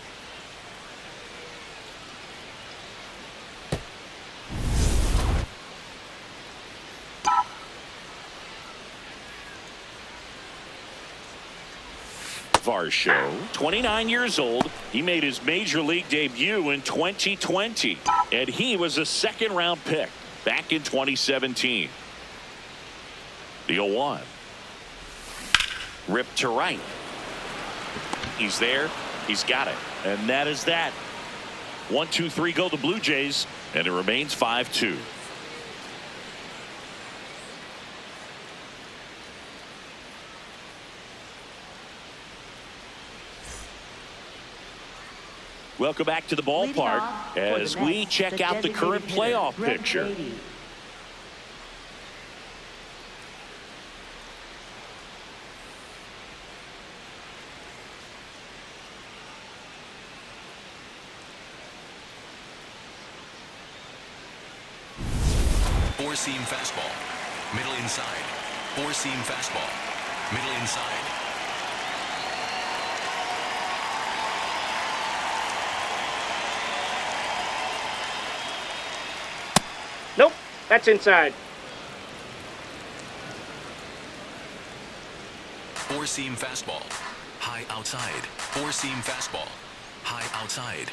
Varsho, 29 years old. He made his major league debut in 2020, and he was a 2nd-round pick back in 2017. The 0-1. Ripped to right. He's there. He's got it. And that is that. 1-2-3 go the Blue Jays, and it remains 5-2. Welcome back to the ballpark as we check out the current playoff picture. Brady. Four-seam fastball. Middle inside. Four-seam fastball. Middle inside. Nope, that's inside. Four-seam fastball. High outside. Four-seam fastball. High outside.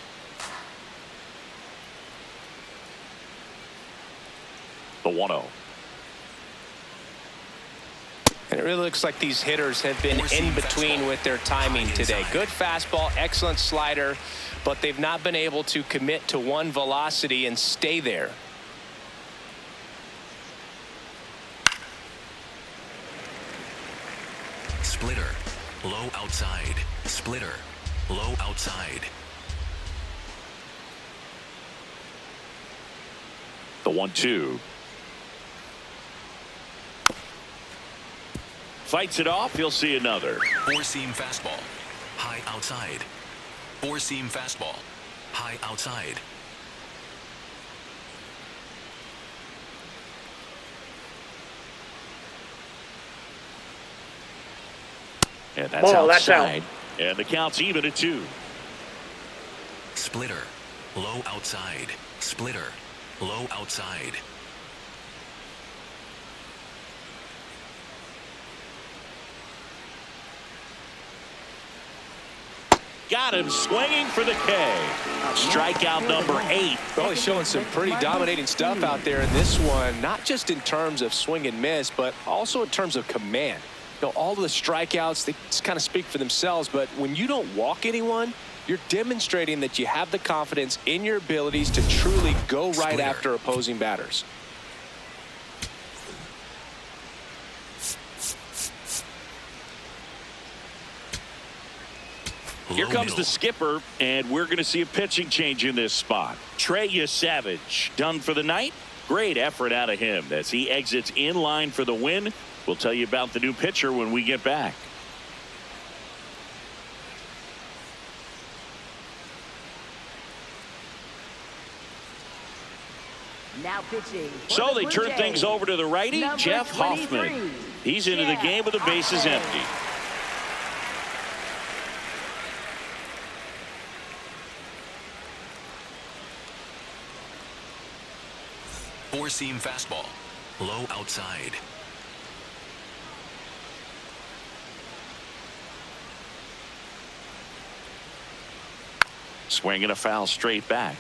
The 1-0. And it really looks like these hitters have been in between with their timing today. Good fastball, excellent slider, but they've not been able to commit to one velocity and stay there. Splitter. Low outside. Splitter. Low outside. The 1-2. Fights it off. He'll see another. Four-seam fastball. High outside. Four-seam fastball. High outside. And that's Ball, that's outside. And the count's even at 2. Splitter. Low outside. Splitter. Low outside. Got him swinging for the K. Strikeout number 8. Well, he's showing some pretty dominating stuff out there in this one, not just in terms of swing and miss, but also in terms of command. You know, all of the strikeouts, they just kind of speak for themselves, but when you don't walk anyone, you're demonstrating that you have the confidence in your abilities to truly go right after opposing batters. Here comes the skipper, and we're going to see a pitching change in this spot. Trey Yesavage done for the night. Great effort out of him as he exits in line for the win. We'll tell you about the new pitcher when we get back. Now pitching. So they turn things over to the righty, Jeff Hoffman. He's into the game with the bases empty. Four-seam fastball. Low outside. Swinging a foul straight back.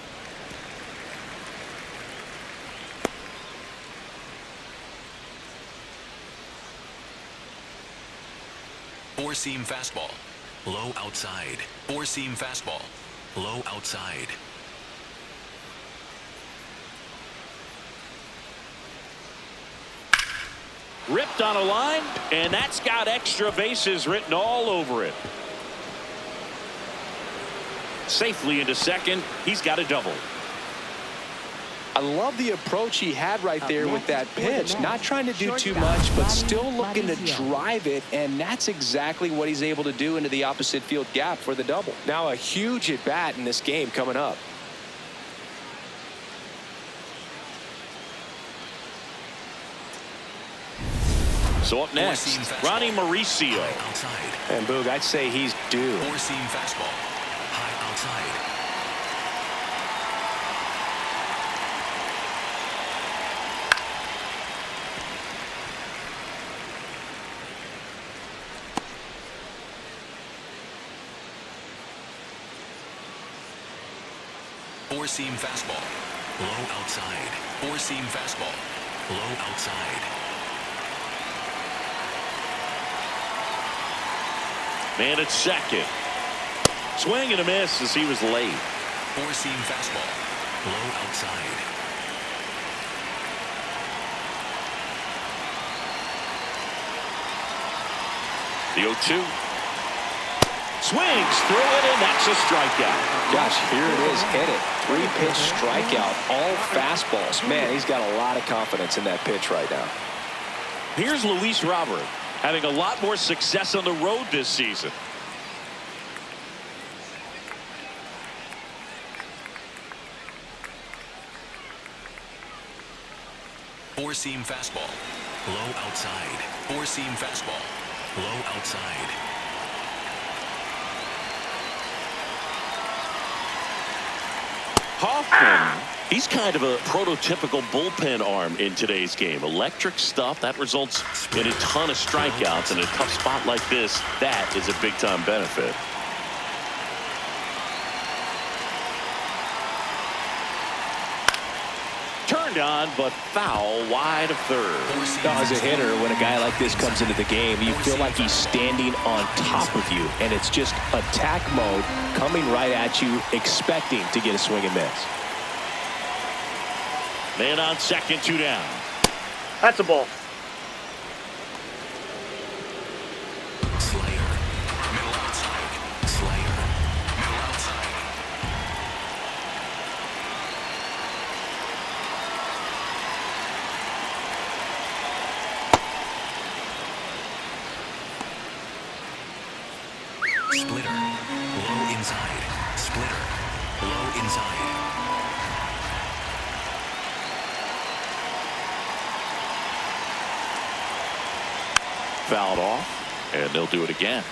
Four-seam fastball. Low outside. Four-seam fastball. Low outside. Ripped on a line, and that's got extra bases written all over it. Safely into second. He's got a double. I love the approach he had right there with that pitch. Not trying to do too much, but still looking to drive it, and that's exactly what he's able to do into the opposite field gap for the double. Now a huge at-bat in this game coming up. So up next, Ronny Mauricio. And Boog, I'd say he's due. Four-seam fastball. High outside. Four-seam fastball. Low outside. Four-seam fastball. Low outside. Man at second. Swing and a miss as he was late. Four-seam fastball. Low outside. The 0-2. Swings through it, and that's a strikeout. Gosh, here it is. Hit it. Three-pitch strikeout. All fastballs. Man, he's got a lot of confidence in that pitch right now. Here's Luis Robert, having a lot more success on the road this season. Four-seam fastball. Low outside. Four-seam fastball. Low outside. Hoffman, he's kind of a prototypical bullpen arm in today's game. Electric stuff that results in a ton of strikeouts. In a tough spot like this, that is a big-time benefit. Turned on, but foul wide of third. Now, as a hitter, when a guy like this comes into the game, you feel like he's standing on top of you, and it's just attack mode coming right at you, expecting to get a swing and miss. Man on second, 2 down. That's a ball. Slayer. Middle outside. Slayer. Middle outside. Splitter. Low inside. Splitter. Low inside. Fouled off, and they'll do it again.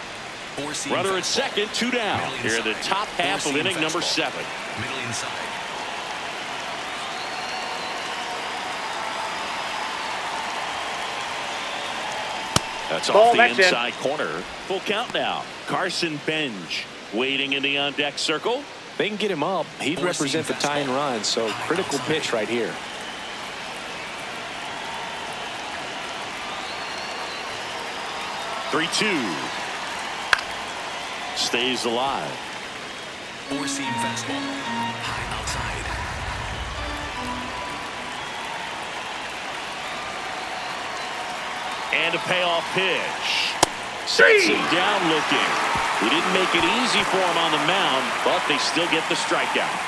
Four-seam Runner at fastball. second, 2 down. Middle Here in the inside. top half of Four-seam inning number fastball. 7. Middle inside. That's Ball, off the that's in. inside corner. Full count now. Carson Benj waiting in the on-deck circle. They can get him up. He'd represent the tying run, so critical pitch right here. Three, 2. Stays alive. Four-seam fastball. High outside. And a payoff pitch. Sets him down looking. He didn't make it easy for him on the mound, but they still get the strikeout.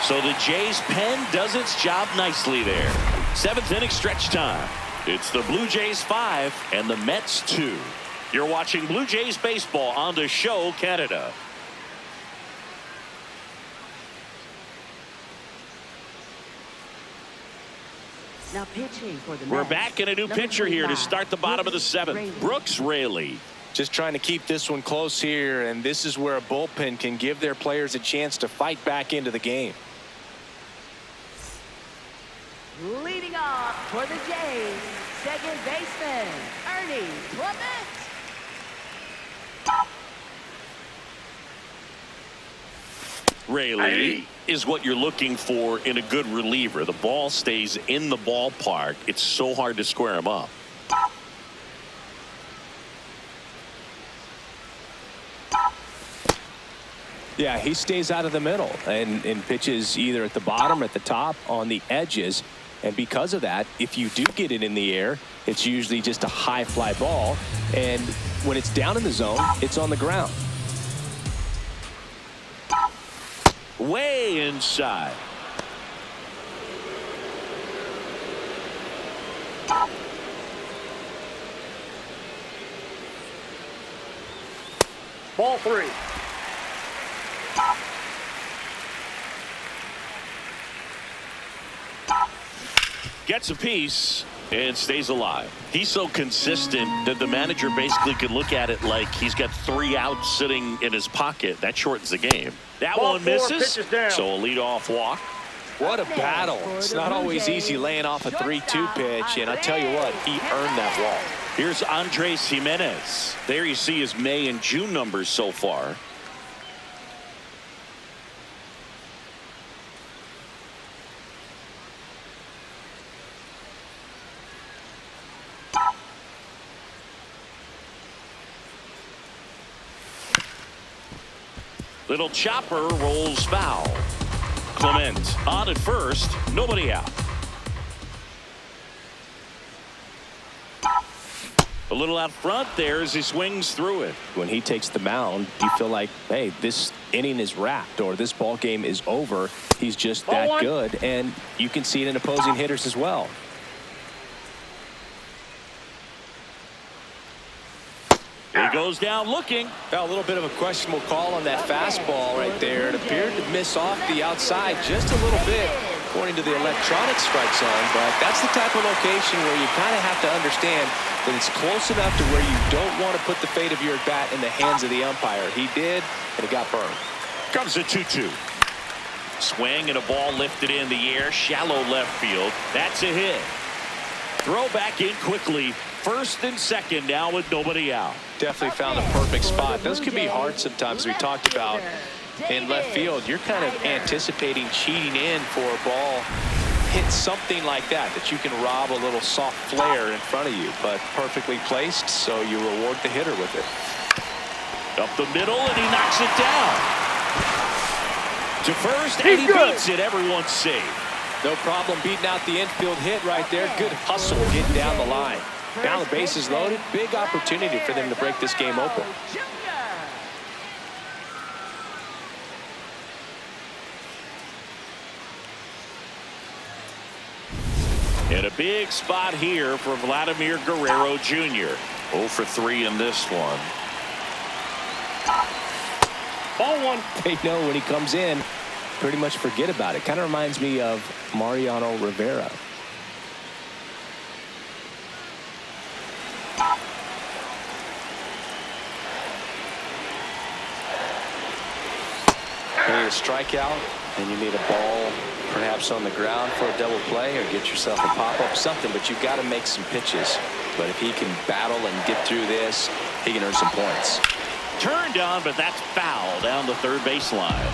So the Jays' pen does its job nicely there. 7th inning stretch time. It's the Blue Jays 5 and the Mets 2. You're watching Blue Jays baseball on the show, Canada. Now pitching for the We're Mets, back in a new number pitcher here to 25, start the bottom of the 7th. Raley. Brooks Raley. Just trying to keep this one close here, and this is where a bullpen can give their players a chance to fight back into the game. Leading off for the Jays, second baseman, Ernie Clement. Raley is what you're looking for in a good reliever. The ball stays in the ballpark. It's so hard to square him up. Yeah, he stays out of the middle and pitches either at the bottom or at the top on the edges. And because of that, if you do get it in the air, it's usually just a high fly ball. And when it's down in the zone, it's on the ground. Way inside. Ball 3. Gets a piece and stays alive. He's so consistent that the manager basically could look at it like he's got 3 outs sitting in his pocket. That shortens the game. That Ball one 4, misses. pitches down. So a leadoff walk. What a battle. It's not always easy laying off a 3-2 pitch, and I tell you what, he earned that walk. Here's Andrés Giménez. There you see his May and June numbers so far. Little chopper rolls foul. Clement on at first, nobody out. A little out front there as he swings through it. When he takes the mound, you feel like, hey, this inning is wrapped or this ball game is over. He's just Ball that 1. good, and you can see it in opposing hitters as well. He goes down looking. A little bit of a questionable call on that fastball right there. It appeared to miss off the outside just a little bit, according to the electronic strike zone. But that's the type of location where you kind of have to understand that it's close enough to where you don't want to put the fate of your bat in the hands of the umpire. He did, and it got burned. Comes a 2-2. Swing and a ball lifted in the air, shallow left field. That's a hit. Throw back in quickly. First and second now with nobody out. Definitely found a perfect spot. Those can be hard sometimes. We talked about in left field. You're kind of anticipating cheating in for a ball hit something like that you can rob a little soft flare in front of you, but perfectly placed, so you reward the hitter with it. Up the middle, and he knocks it down. To first, and he beats it. Everyone's safe. No problem beating out the infield hit right there. Good hustle getting down the line. Now the base is loaded. Big opportunity for them to break this game open. And a big spot here for Vladimir Guerrero Jr. 0 for 3 in this one. Ball 1. They know when he comes in, pretty much forget about it. Kind of reminds me of Mariano Rivera. You need a strikeout, and you need a ball perhaps on the ground for a double play or get yourself a pop-up, something, but you've got to make some pitches. But if he can battle and get through this, he can earn some points. Turned on, but that's foul down the third baseline.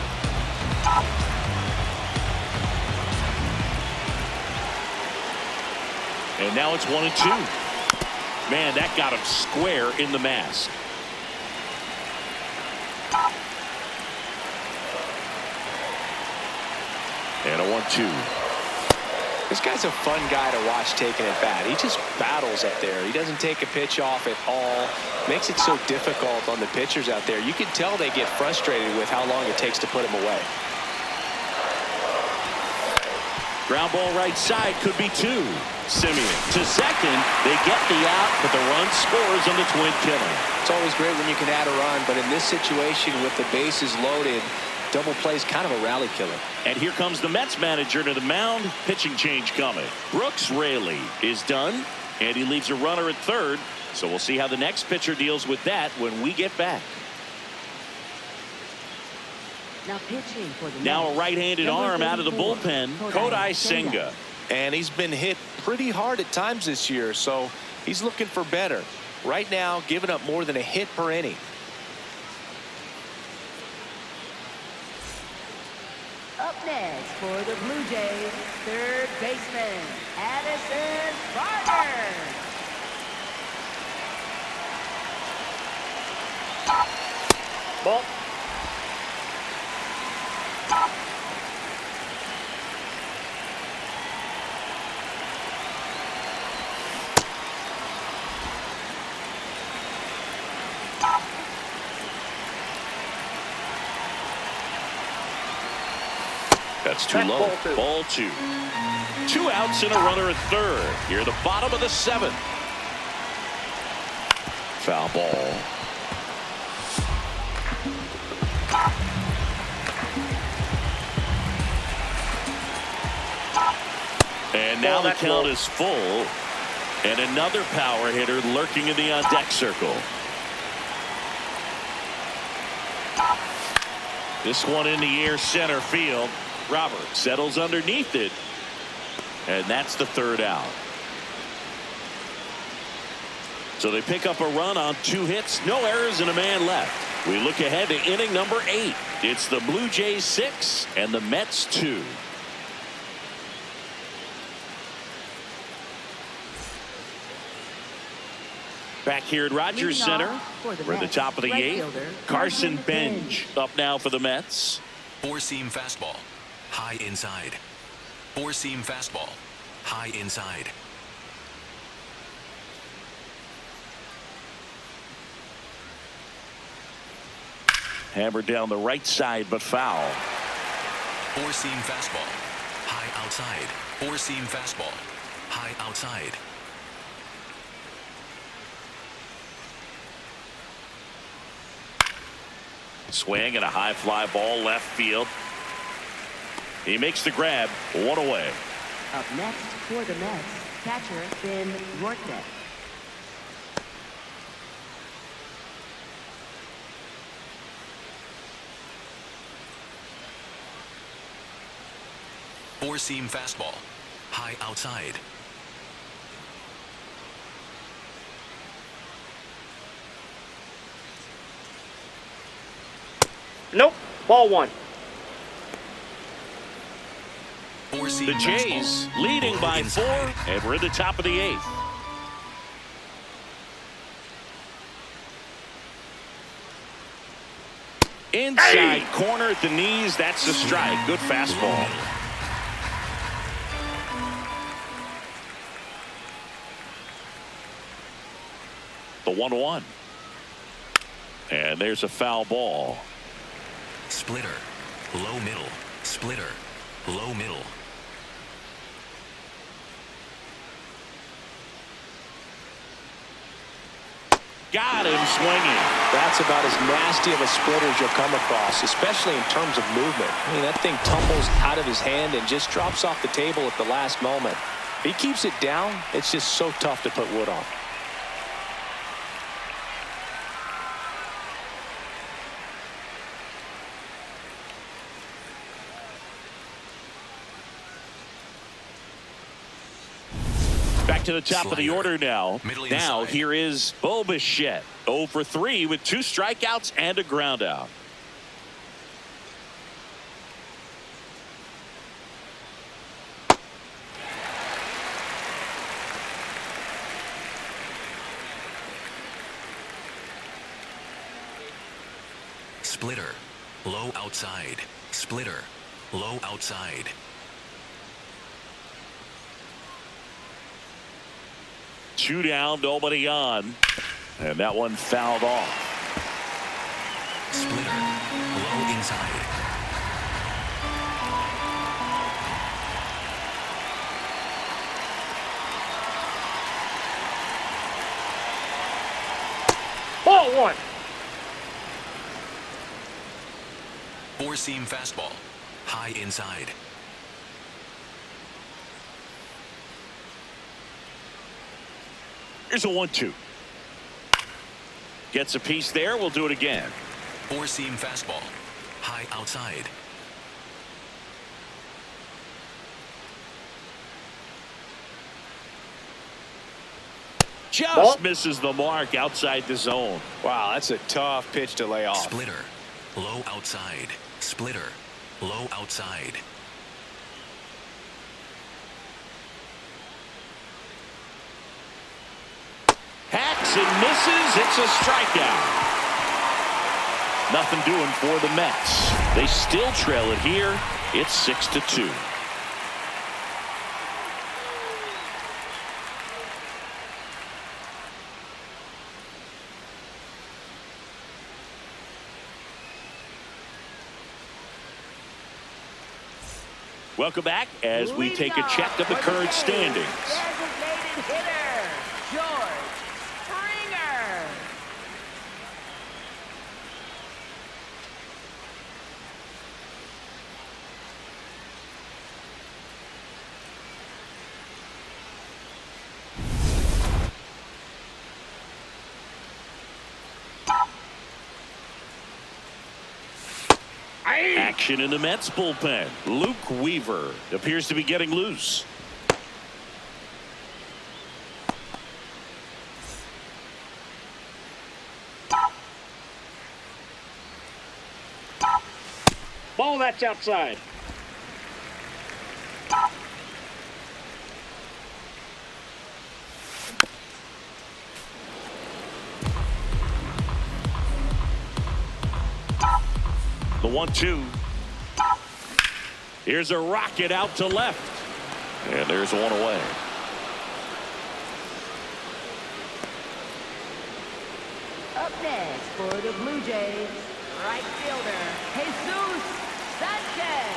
And now it's 1-2. Man, that got him square in the mask. And a 1-2. This guy's a fun guy to watch taking at bat. He just battles up there. He doesn't take a pitch off at all. Makes it so difficult on the pitchers out there. You can tell they get frustrated with how long it takes to put him away. Ground ball right side, could be 2. Semien to second. They get the out, but the run scores on the twin killer. It's always great when you can add a run, but in this situation with the bases loaded, double play is kind of a rally killer. And here comes the Mets manager to the mound. Pitching change coming. Brooks Raley is done, and he leaves a runner at third. So we'll see how the next pitcher deals with that when we get back. Now pitching for the Now a Mets, right-handed number arm out of the 34, bullpen, Kodai Senga. And he's been hit pretty hard at times this year, so he's looking for better. Right now, giving up more than a hit per inning. Up next for the Blue Jays, third baseman, Addison Barger. Ball. That's too low. Ball 2. 2 outs and a runner at third. Here at the bottom of the 7th. Foul ball. And now the count is full. And another power hitter lurking in the on-deck circle. This one in the air center field. Robert settles underneath it. And that's the 3rd out. So they pick up a run on 2 hits, no errors, and a man left. We look ahead to inning number 8. It's the Blue Jays 6 and the Mets 2. Back here at Rogers Center, we're at the top of the 8th. Carson Bench up now for the Mets. 4-seam fastball. High inside. 4-seam fastball. High inside. Hammered down the right side, but foul. 4-seam fastball. High outside. 4-seam fastball. High outside. Swing and a high fly ball left field. He makes the grab. 1 away. Up next for the Mets, catcher Ben Rortvedt. Four-seam fastball. High outside. Nope. Ball 1. Four-seam The Jays fastball. leading by Inside. 4, and we're at the top of the 8th. Inside corner at the knees. That's a strike. Good fastball. The 1-1. And there's a foul ball. Splitter. Low middle. Splitter. Low middle. Got him swinging. That's about as nasty of a splitter as you'll come across, especially in terms of movement. I mean, that thing tumbles out of his hand and just drops off the table at the last moment. If he keeps it down, it's just so tough to put wood on. Back to the top of the order now. Middle Now inside. here is Bo Bichette. 0 for 3 with 2 strikeouts and a ground out. Splitter. Low outside. Splitter. Low outside. Two down, nobody on. And that one fouled off. Splitter. Low inside. Ball 1. Four-seam fastball. High inside. Here's a 1-2. Gets a piece there. We'll do it again. Four-seam fastball. High outside. Just Ball. misses the mark outside the zone. Wow, that's a tough pitch to lay off. Splitter. Low outside. Splitter. Low outside. Hacks and misses. It's a strikeout. Nothing doing for the Mets. They still trail it here. It's 6-2. Welcome back as we take a check of the current standings. Designated hitter, George Springer. Action in the Mets bullpen. Luke Weaver appears to be getting loose. Ball that's outside. The 1-2. Here's a rocket out to left. And there's one away. Up next for the Blue Jays, right fielder, Jesus Sanchez.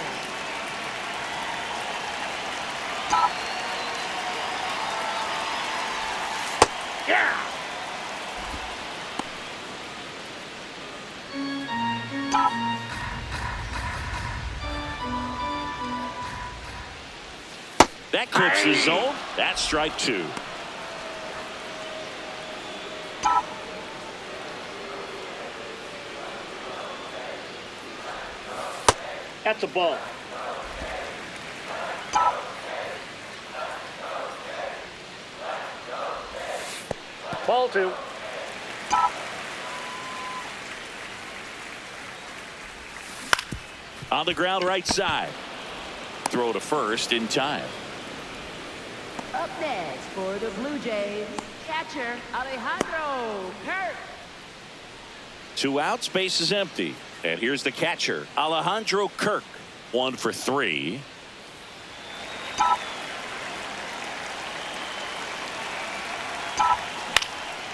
Yeah. That clips the zone. That's strike 2. That's a ball. Ball 2. On the ground right side. Throw to first in time. Up next for the Blue Jays, catcher Alejandro Kirk. 2 outs, base is empty. And here's the catcher, Alejandro Kirk. 1 for 3.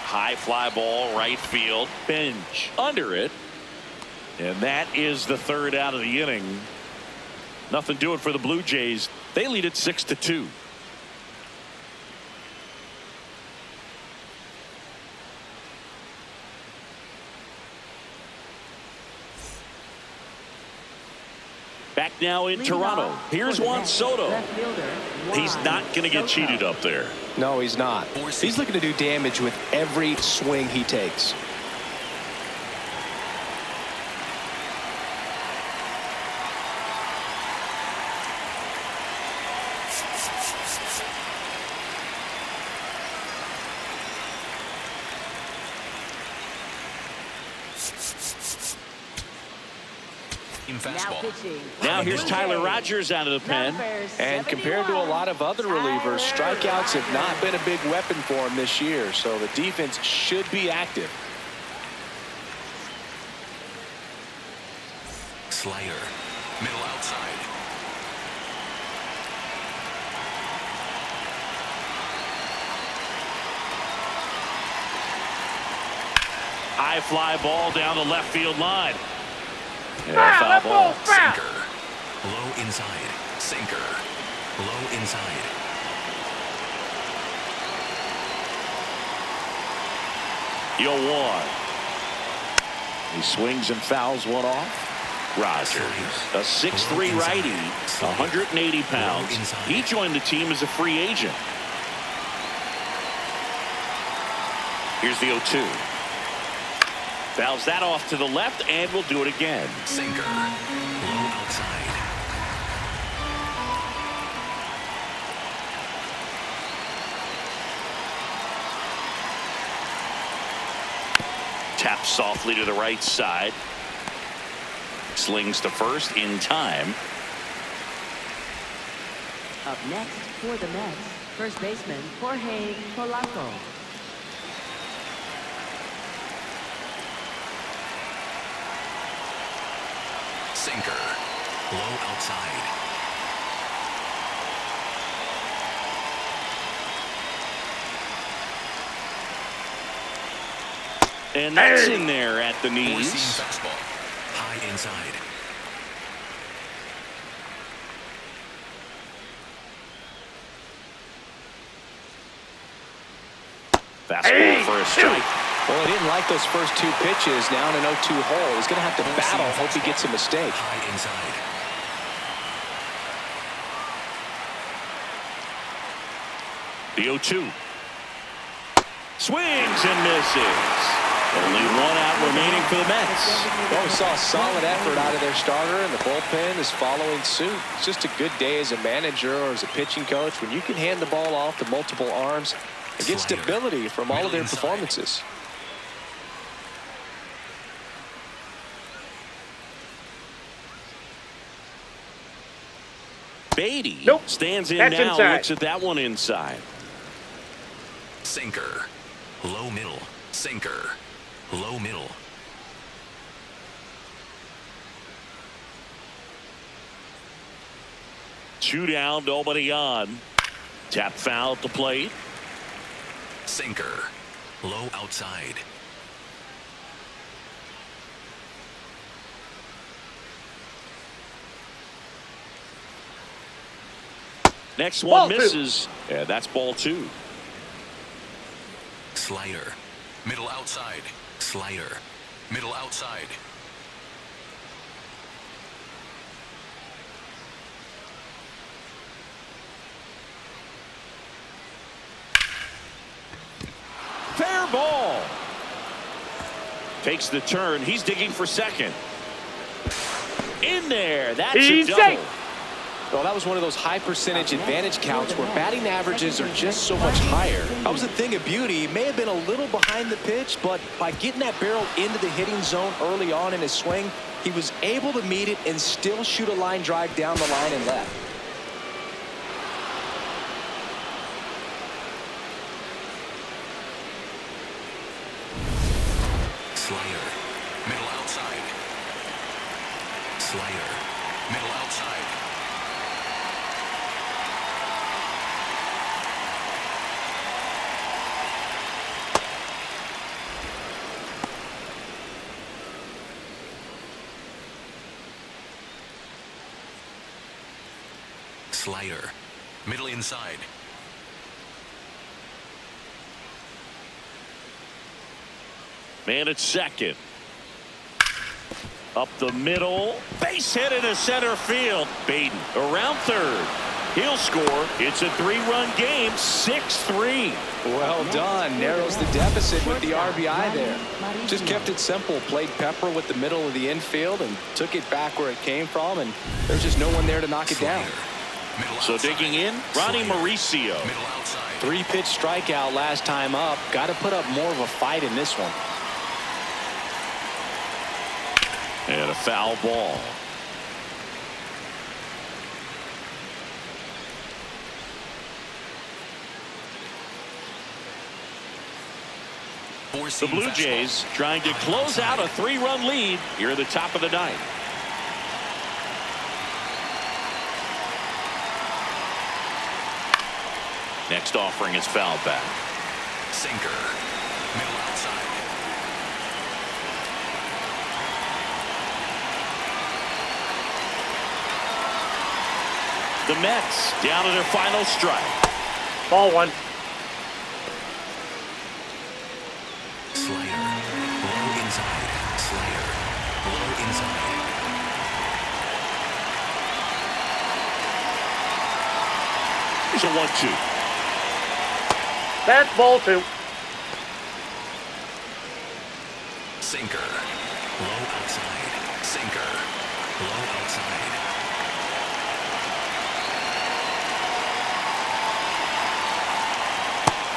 High fly ball, right field. Bench under it. And that is the 3rd out of the inning. Nothing doing for the Blue Jays. They lead it 6-2. Back now in Toronto. Here's Juan Soto. He's not going to get cheated up there. No, he's not. He's looking to do damage with every swing he takes. Now here's Tyler Rogers out of the pen. And compared to a lot of other relievers, strikeouts have not been a big weapon for him this year, so the defense should be active. Slider, middle outside. High fly ball down the left field line. That ball foul. Sinker, low inside. Sinker, low inside. Yo, 1. He swings and fouls one off. Rogers, a 6'3" righty, 180 pounds. He joined the team as a free agent. Here's the 0-2. Fouls that off to the left and will do it again. Sinker, low outside. Taps softly to the right side. Slings to first in time. Up next for the Mets, first baseman Jorge Polanco. Sinker, low outside. And that's in there at the knees. Four-seam fastball, high inside. strike. Well, he didn't like those first 2 pitches. Now in an 0-2 hole, he's going to have to battle. Hope he gets a mistake. High inside. The 0-2. Swings and misses. Only 1 out remaining for the Mets. Well, we saw a solid effort out of their starter, and the bullpen is following suit. It's just a good day as a manager or as a pitching coach when you can hand the ball off to multiple arms and get stability from all of their performances. Baty stands in That's now, inside. looks at that one inside. Sinker. Low middle. Sinker. Low middle. Two down, nobody on. Tap foul at the plate. Sinker. Low outside. Next one Ball 2. misses. Yeah, that's ball 2. Slider. Middle outside. Slider. Middle outside. Fair ball. Takes the turn. He's digging for second. In there. That's He's a double. safe. Well, that was one of those high percentage advantage counts where batting averages are just so much higher. That was a thing of beauty. He may have been a little behind the pitch, but by getting that barrel into the hitting zone early on in his swing, he was able to meet it and still shoot a line drive down the line and left. Slider. Middle outside. Slider. Middle outside. Slider. Middle inside. Man at second. Up the middle. Base hit into center field. Baty around third. He'll score. It's a 3-run game. 6-3. Well done. Narrows the deficit with the RBI there. Just kept it simple. Played pepper with the middle of the infield and took it back where it came from, and there's just no one there to knock it down. So digging in, Ronny Mauricio. 3-pitch strikeout last time up. Got to put up more of a fight in this one. And a foul ball. The Blue Jays trying to close out a 3-run lead here at the top of the 9th. Next offering is fouled back. Sinker. Middle outside. The Mets down to their final strike. Ball 1. Slider. Low inside. Slider. Low inside. Here's a 1-2. That's ball 2. Sinker. Low outside. Sinker. Low outside.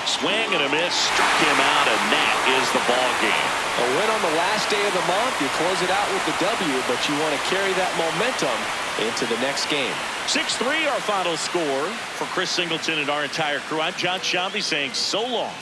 Swing and a miss. Struck him out, and that is the ball game. A win on the last day of the month. You close it out with the W, but you want to carry that momentum into the next game. 6-3 our final score. For Chris Singleton and our entire crew, I'm John Shambi saying so long.